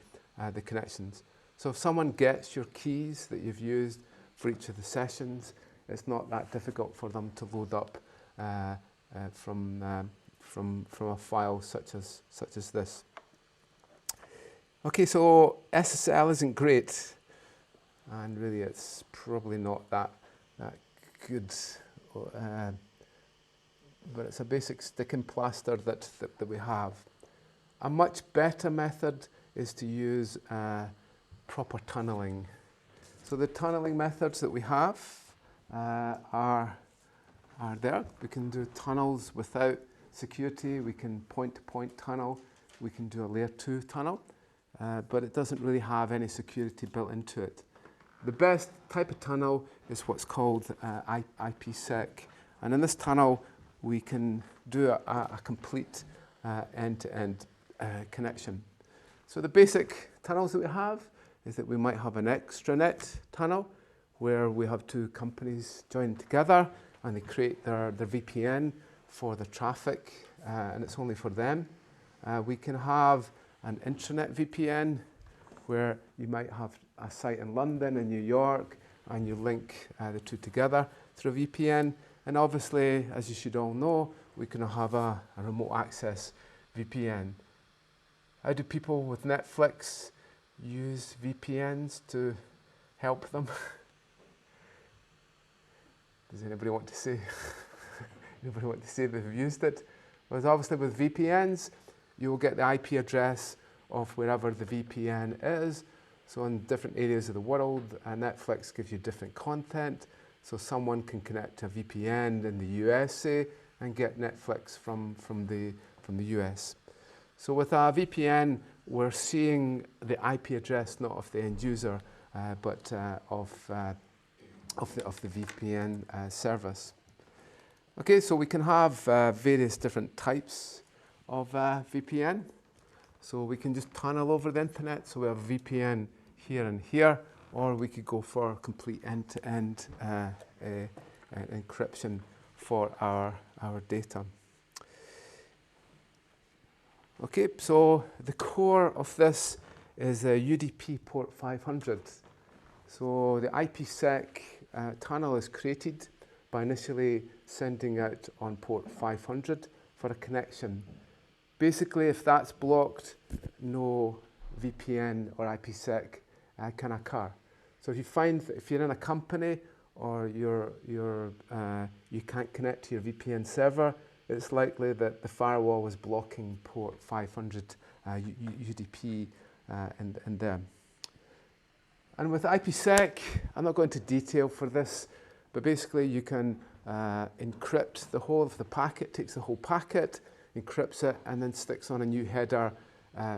connections. So if someone gets your keys that you've used for each of the sessions, it's not that difficult for them to load up from a file such as this. Okay, so SSL isn't great, and really it's probably not that good, but it's a basic sticking plaster that we have. A much better method is to use proper tunneling. So the tunneling methods that we have are there. We can do tunnels without security. We can point-to-point tunnel. We can do a layer 2 tunnel, but it doesn't really have any security built into it. The best type of tunnel is what's called Ipsec, and in this tunnel we can do a complete end-to-end connection. So the basic tunnels that we have is that we might have an extranet tunnel where we have two companies joined together and they create their VPN for the traffic, and it's only for them. We can have an intranet VPN where you might have a site in London and New York and you link the two together through a VPN. And obviously, as you should all know, we can have a remote access VPN. How do people with Netflix use VPNs to help them? Does anybody want to say? Anybody want to say they've used it? Well, obviously with VPNs, you will get the IP address of wherever the VPN is. So in different areas of the world, Netflix gives you different content. So someone can connect to a VPN in the USA and get Netflix from the US. So with a VPN, we're seeing the IP address not of the end user, but of the VPN service. Okay, so we can have various different types of VPN. So we can just tunnel over the internet. So we have a VPN here and here, or we could go for complete end-to-end encryption for our data. Okay, so the core of this is a UDP port 500. So the IPsec tunnel is created by initially sending out on port 500 for a connection. Basically, if that's blocked, no VPN or IPsec can occur. So if you find that if you're in a company or you can't connect to your VPN server, it's likely that the firewall is blocking port 500 UDP in there. And with IPsec, I'm not going into detail for this, but basically you can encrypt the whole of the packet, takes the whole packet, encrypts it, and then sticks on a new header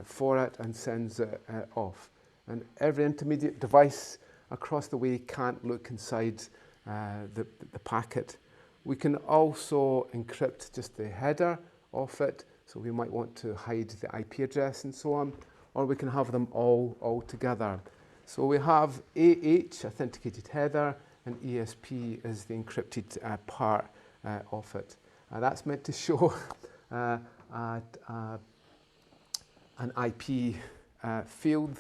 for it and sends it off. And every intermediate device across the way can't look inside the packet. We can also encrypt just the header of it, so we might want to hide the IP address and so on, or we can have them all together. So we have AH, authenticated header, and ESP is the encrypted part of it. That's meant to show an IP field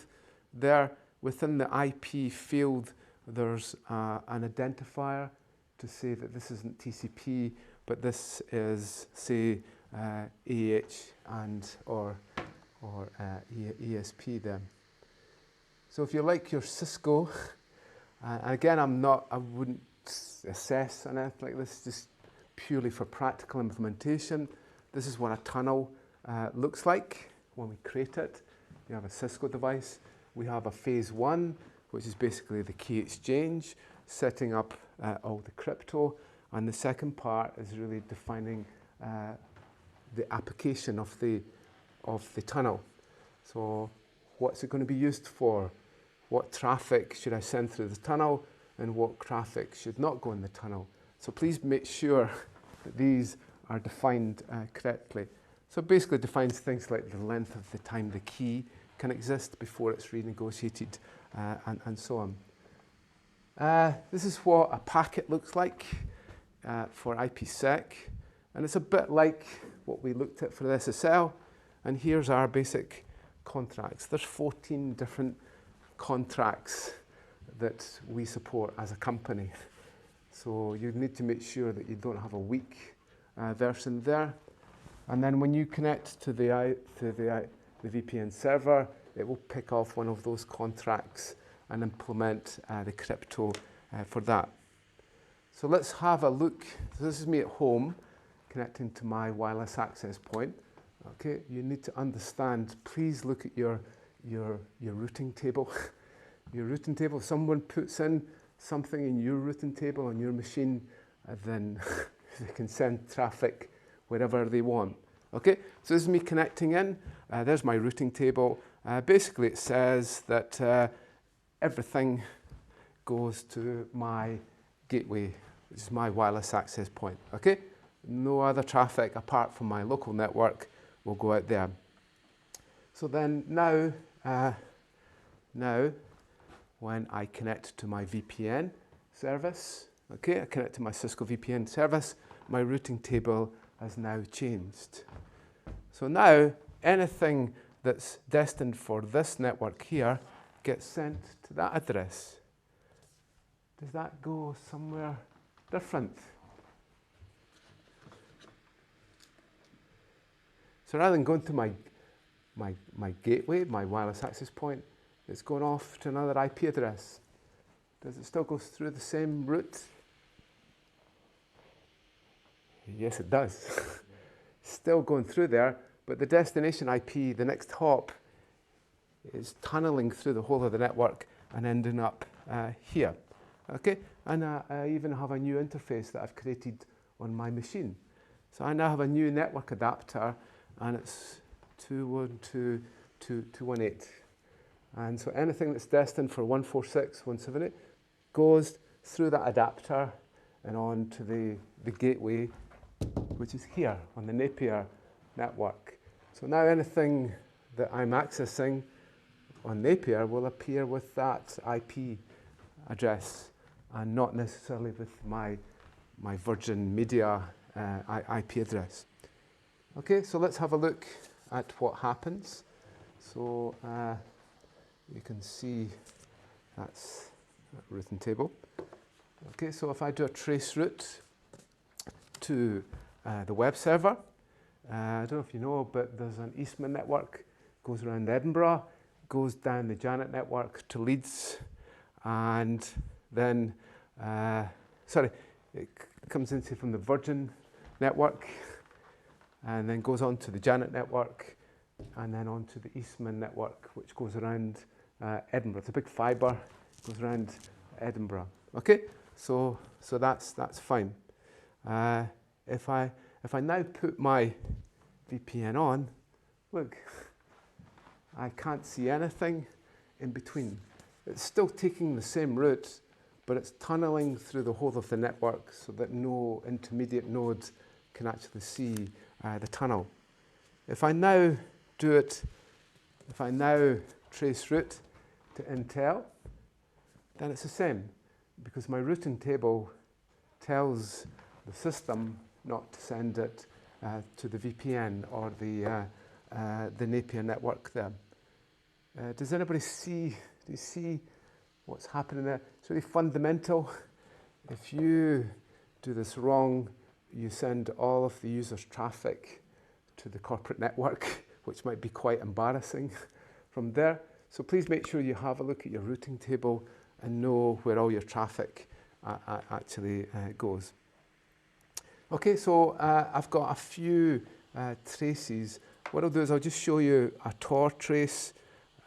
there. Within the IP field, there's an identifier to say that this isn't TCP, but this is, say, AH and or ESP then. So if you like your Cisco, again, I wouldn't assess anything like this, just purely for practical implementation. This is what a tunnel looks like when we create it. You have a Cisco device. We have a phase one, which is basically the key exchange, setting up all the crypto. And the second part is really defining the application of the tunnel. So what's it going to be used for? What traffic should I send through the tunnel, and what traffic should not go in the tunnel? So please make sure that these are defined correctly. So it basically defines things like the length of the time the key can exist before it's renegotiated and so on. This is what a packet looks like for IPsec, and it's a bit like what we looked at for the SSL. And here's our basic contracts. There's 14 different contracts that we support as a company. So you need to make sure that you don't have a weak version there. And then when you connect to the VPN server, it will pick off one of those contracts and implement the crypto for that. So let's have a look. So this is me at home connecting to my wireless access point. Okay, you need to understand, please look at your routing table. Your routing table, if someone puts in something in your routing table on your machine, then they can send traffic wherever they want. Okay, so this is me connecting in. There's my routing table. Basically, it says that everything goes to my gateway, which is my wireless access point. Okay, no other traffic apart from my local network will go out there. So then now when I connect to my VPN, service. Okay, I connect to my Cisco VPN service. My routing table has now changed. So now anything that's destined for this network here gets sent to that address. Does that go somewhere different? So rather than going to my gateway, my wireless access point, it's going off to another IP address. Does it still go through the same route? Yes, it does. Still going through there, but the destination IP, the next hop, is tunneling through the whole of the network and ending up here. Okay, and I even have a new interface that I've created on my machine. So I now have a new network adapter, and it's 212.2.218. And so anything that's destined for 146.178 goes through that adapter and on to the gateway, which is here on the Napier network. So now anything that I'm accessing on Napier will appear with that IP address and not necessarily with my Virgin Media IP address. Okay, so let's have a look at what happens. So you can see that's that routing table. Okay, so if I do a trace route to the web server, I don't know if you know, but there's an Eastman network, goes around Edinburgh, goes down the Janet network to Leeds, and then, it comes into from the Virgin network, and then goes on to the Janet network, and then on to the Eastman network, which goes around Edinburgh. It's a big fibre, goes around Edinburgh. Okay, so that's fine. If I now put my VPN on, look, I can't see anything in between. It's still taking the same route, but it's tunneling through the whole of the network so that no intermediate node can actually see the tunnel. If I now trace route to Intel, then it's the same, because my routing table tells the system not to send it to the VPN or the Napier network there. Does anybody see? Do you see what's happening there? It's really fundamental. If you do this wrong, you send all of the user's traffic to the corporate network, which might be quite embarrassing from there. So please make sure you have a look at your routing table and know where all your traffic actually goes. Okay, so I've got a few traces. What I'll do is I'll just show you a Tor trace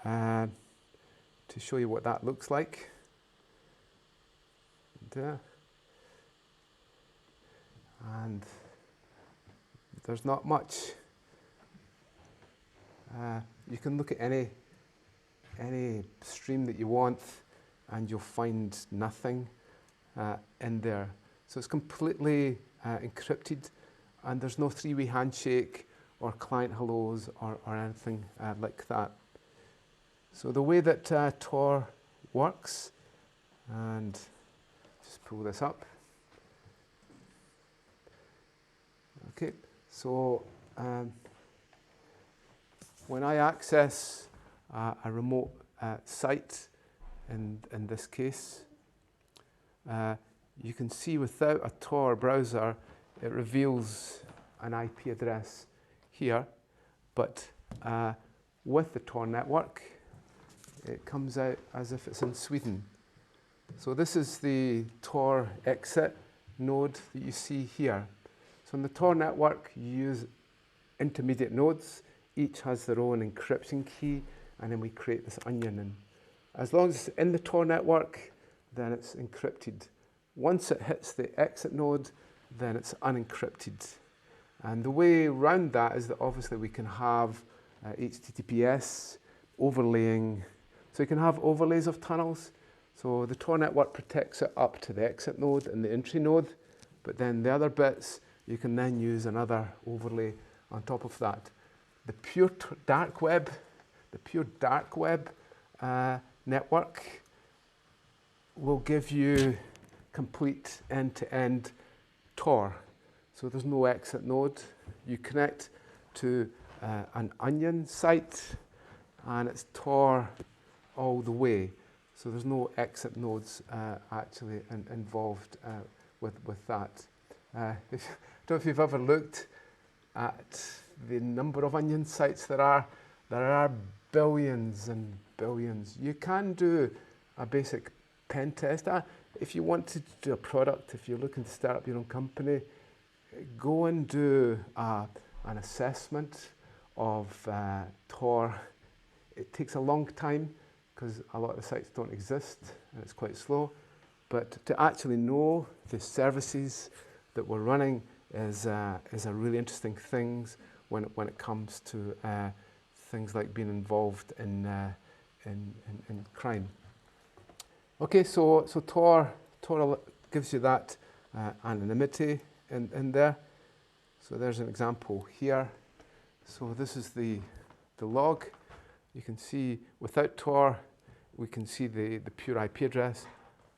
to show you what that looks like. And there's not much. You can look at any stream that you want, and you'll find nothing in there. So it's completely encrypted, and there's no three-way handshake or client hellos or anything like that. So the way that Tor works, and just pull this up. Okay, so when I access a remote site, in this case, you can see without a Tor browser, it reveals an IP address here, but with the Tor network, it comes out as if it's in Sweden. So this is the Tor exit node that you see here. So in the Tor network, you use intermediate nodes. Each has their own encryption key, and then we create this onion. And as long as it's in the Tor network, then it's encrypted. Once it hits the exit node, then it's unencrypted. And the way around that is that obviously we can have HTTPS overlaying. So you can have overlays of tunnels. So the Tor network protects it up to the exit node and the entry node, but then the other bits, you can then use another overlay on top of that. The pure dark web network will give you complete end-to-end Tor. So there's no exit node. You connect to an onion site, and it's Tor all the way. So there's no exit nodes actually involved with that. I don't know if you've ever looked at the number of onion sites there are. There are billions and billions. You can do a basic pen test. If you want to do a product, if you're looking to start up your own company, go and do an assessment of Tor. It takes a long time because a lot of the sites don't exist and it's quite slow. But to actually know the services that we're running is a really interesting thing when it comes to things like being involved in crime. Okay, so Tor gives you that anonymity in there. So there's an example here. So this is the log. You can see without Tor, we can see the pure IP address,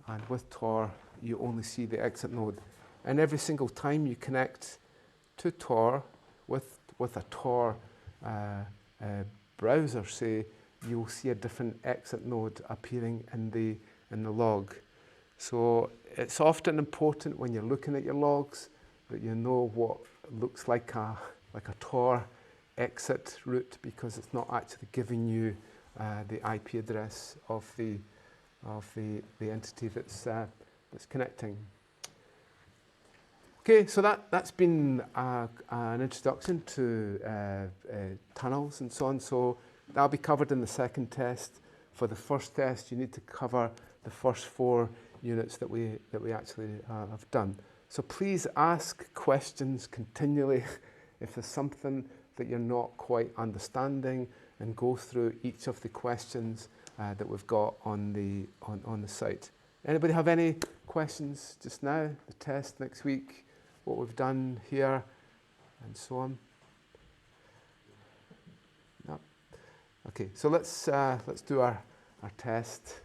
and with Tor, you only see the exit node. And every single time you connect to Tor with a Tor browser, say, you'll see a different exit node appearing in the log. So it's often important when you're looking at your logs that you know what looks like a Tor exit route, because it's not actually giving you the IP address of the entity that's connecting. Okay, so that's been an introduction to tunnels and so on. So that'll be covered in the second test. For the first test, you need to cover the first 4 units that we actually have done. So please ask questions continually if there's something that you're not quite understanding, and go through each of the questions that we've got on the site. Anybody have any questions just now? The test next week, what we've done here, and so on. No. Okay, so let's do our test.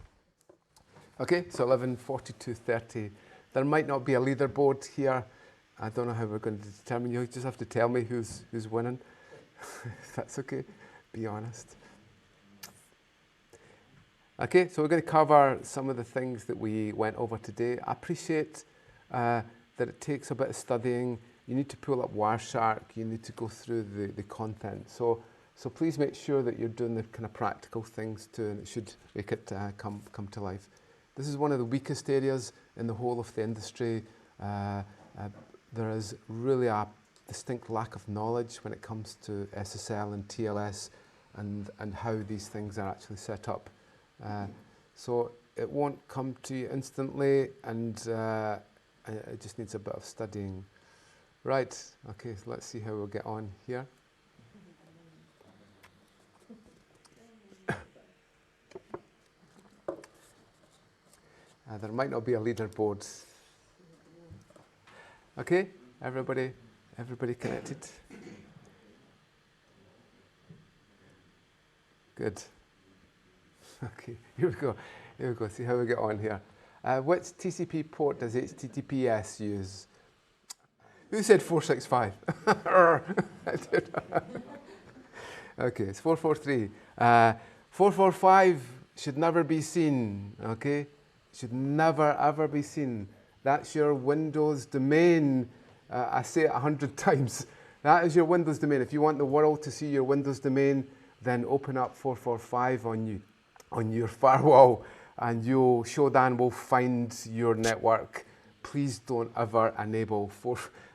Okay, so 11:42:30. There might not be a leaderboard here. I don't know how we're going to determine. You just have to tell me who's winning. If that's okay, be honest. Okay, so we're going to cover some of the things that we went over today. I appreciate that it takes a bit of studying. You need to pull up Wireshark. You need to go through the content. So please make sure that you're doing the kind of practical things too, and it should make it come to life. This is one of the weakest areas in the whole of the industry. There is really a distinct lack of knowledge when it comes to SSL and TLS and how these things are actually set up. So it won't come to you instantly, and it just needs a bit of studying. Right, okay, so let's see how we'll get on here. There might not be a leaderboard. Okay, everybody connected? Good. Okay, here we go. See how we get on here. Which TCP port does HTTPS use? Who said 465? Okay, it's 443. 445 should never be seen, okay? Should never, ever be seen. That's your Windows domain. I say it 100 times. That is your Windows domain. If you want the world to see your Windows domain, then open up 445 on your firewall, and Shodan will find your network. Please don't ever enable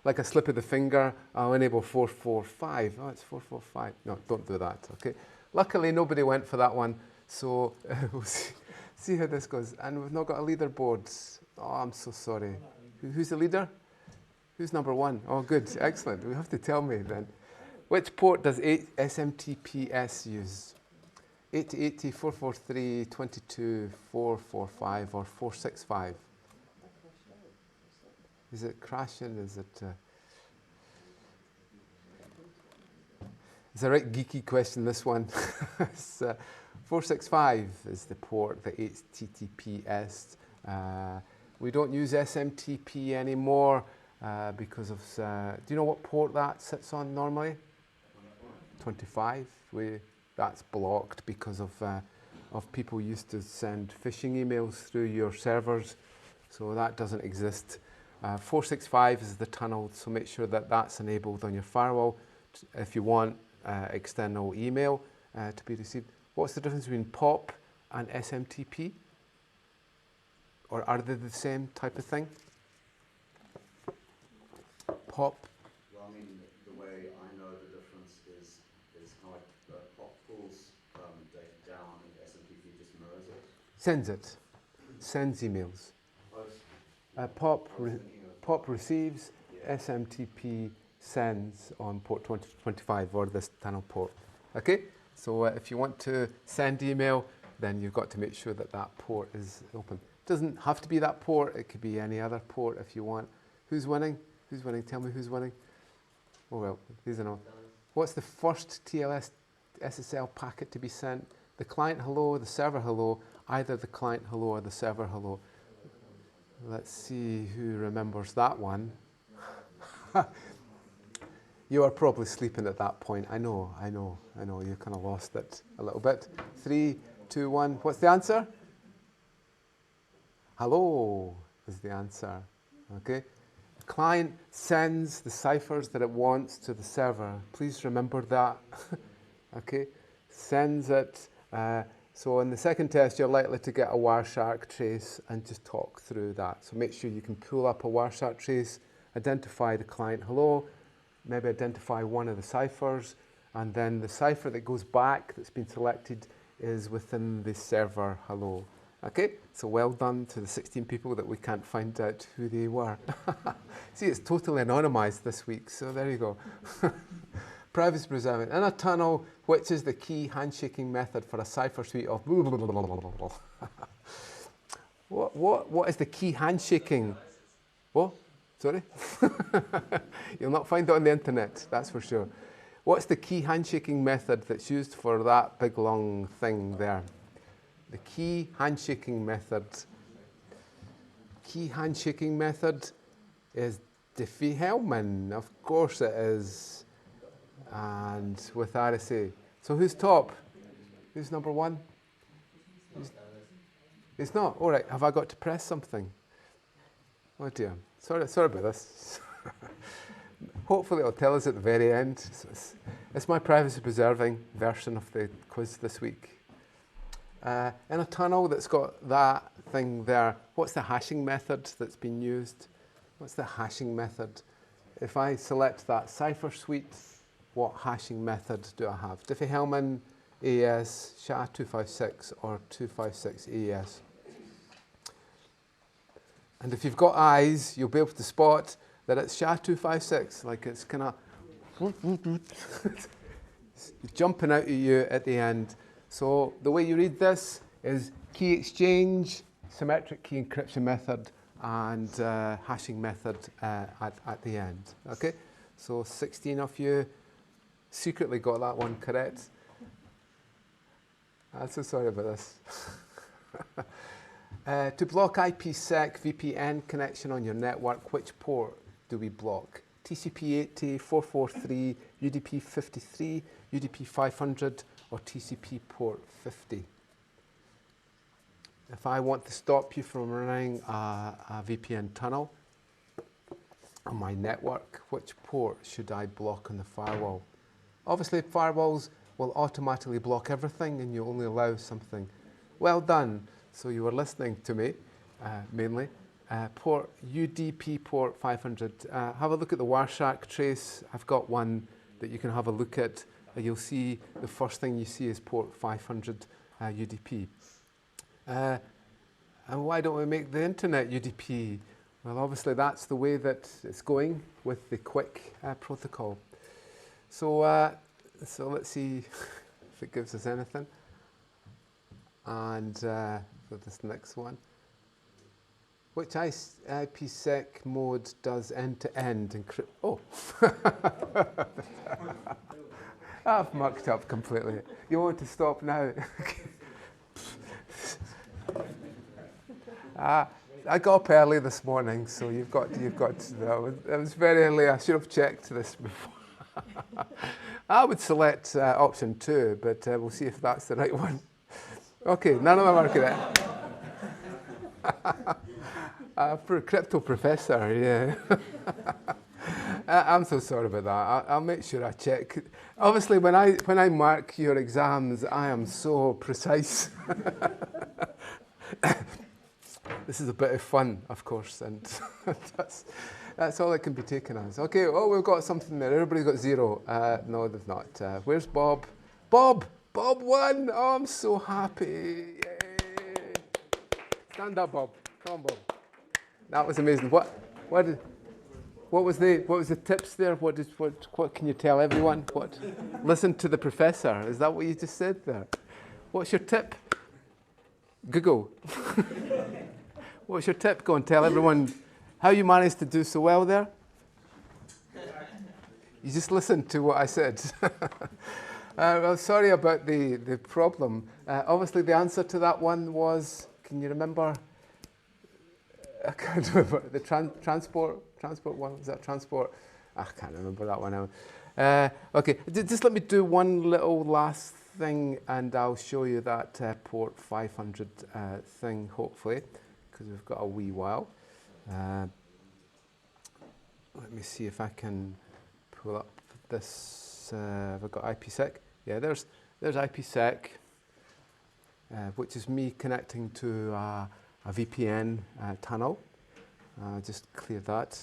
like a slip of the finger. I'll enable 445. Oh, it's 445. No, don't do that. Okay. Luckily, nobody went for that one, so we'll see how this goes. And we've not got a leaderboard. Oh, I'm so sorry. Who's the leader? Who's number 1? Oh, good. Excellent. You have to tell me then. Which port does SMTPS use? 8080, 443, 22, 445, or 465? Is it crashing? Is it... It's a right geeky question, this one. It's, 465 is the port, the HTTPS We don't use SMTP anymore because of, do you know what port that sits on normally? 25. That's blocked because of people used to send phishing emails through your servers, so that doesn't exist. 465 is the tunnel, so make sure that that's enabled on your firewall if you want external email to be received. What's the difference between POP and SMTP? Or are they the same type of thing? POP. Well, I mean, the way I know the difference is how POP pulls data down and SMTP just mirrors it. Sends it. Sends emails. POP receives, yeah. SMTP sends on port 2025 or this tunnel port. Okay? So if you want to send email, then you've got to make sure that that port is open. It doesn't have to be that port, it could be any other port if you want. Who's winning? Who's winning? Tell me who's winning. Oh well, these are not. What's the first TLS SSL packet to be sent? The client hello, the server hello, either the client hello or the server hello. Let's see who remembers that one. You are probably sleeping at that point. I know, you kind of lost it a little bit. 3, 2, 1, what's the answer? Hello is the answer, okay? The client sends the ciphers that it wants to the server. Please remember that, okay? Sends it. So in the second test, you're likely to get a Wireshark trace and just talk through that. So make sure you can pull up a Wireshark trace, identify the client hello, maybe identify one of the ciphers, and then the cipher that goes back that's been selected is within the server hello. Okay, so well done to the 16 people that we can't find out who they were. See, it's totally anonymized this week, so there you go. Privacy preserving. In a tunnel, which is the key handshaking method for a cipher suite of blah, blah, blah, blah, blah. What is the key handshaking? What? Sorry? You'll not find it on the internet, that's for sure. What's the key handshaking method that's used for that big long thing there? The key handshaking method. Key handshaking method is Diffie-Hellman. Of course it is. And with RSA. So who's top? Who's number one? It's not. All right. Have I got to press something? Oh dear. Sorry about this. Hopefully it'll tell us at the very end. So it's my privacy preserving version of the quiz this week. In a tunnel that's got that thing there, what's the hashing method that's been used? What's the hashing method? If I select that cipher suite, what hashing method do I have? Diffie-Hellman, AES, SHA-256 or 256 AES. And if you've got eyes, you'll be able to spot that it's SHA-256, like it's kind of jumping out at you at the end. So the way you read this is key exchange, symmetric key encryption method, and hashing method at the end. Okay, so 16 of you secretly got that one correct. I'm so sorry about this. To block IPsec VPN connection on your network, which port do we block? TCP 80, 443, UDP 53, UDP 500, or TCP port 50? If I want to stop you from running a VPN tunnel on my network, which port should I block on the firewall? Obviously, firewalls will automatically block everything and you only allow something. Well done. So you were listening to me, mainly. Port UDP port 500. Have a look at the Wireshark trace. I've got one that you can have a look at. You'll see the first thing you see is port 500 UDP. And why don't we make the internet UDP? Well, obviously that's the way that it's going with the quick protocol. So let's see if it gives us anything. And for this next one. Which IPsec mode does end-to-end encrypt? Oh, I've mucked up completely. You want to stop now? I got up early this morning, so you've got to know. It was very early. I should have checked this before. I would select option 2, but we'll see if that's the right one. Okay, none of them are correct. For a crypto professor, yeah. I'm so sorry about that. I'll make sure I check. Obviously, when I mark your exams, I am so precise. This is a bit of fun, of course, and that's all it can be taken as. Okay, oh, we've got something there. Everybody's got 0. No, they've not. Where's Bob? Bob won. Oh, I'm so happy. Yay. Stand up, Bob. Come on, Bob. That was amazing. What was the tips there? What can you tell everyone? What? Listen to the professor. Is that what you just said there? What's your tip? Google. What's your tip? Go and tell everyone how you managed to do so well there. You just listened to what I said. Well, sorry about the problem. Obviously, the answer to that one was, can you remember? I can't remember. The transport one, was that transport? I can't remember that one now. Okay, just let me do one little last thing and I'll show you that port 500 thing, hopefully, because we've got a wee while. Let me see if I can pull up this. Have I got IPsec? Yeah, there's IPsec, which is me connecting to a VPN tunnel. Just clear that.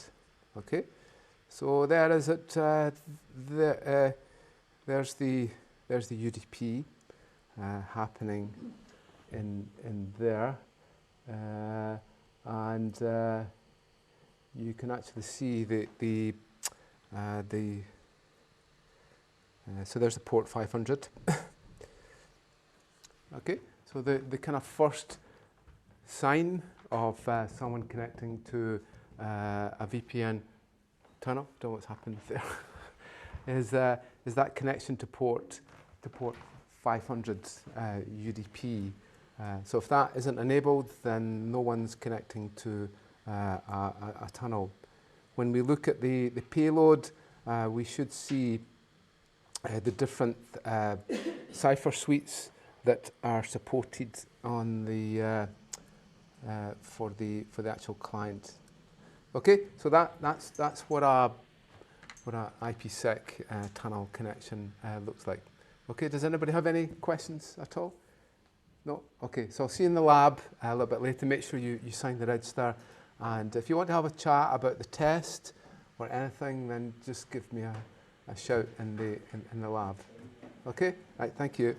Okay, so there is it. There's the UDP happening in there, and you can actually see so there's the port 500. Okay, so the kind of first sign of someone connecting to a VPN tunnel, don't know what's happened there, is that connection to port 500 UDP. So if that isn't enabled, then no one's connecting to a tunnel. When we look at the payload, we should see the different cipher suites that are supported on the for the actual client. Okay, so that's what our IPsec tunnel connection looks like. Okay, does anybody have any questions at all? No? Okay, so I'll see you in the lab a little bit later. Make sure you sign the register. And if you want to have a chat about the test or anything, then just give me a shout in the lab. Okay? Right, thank you.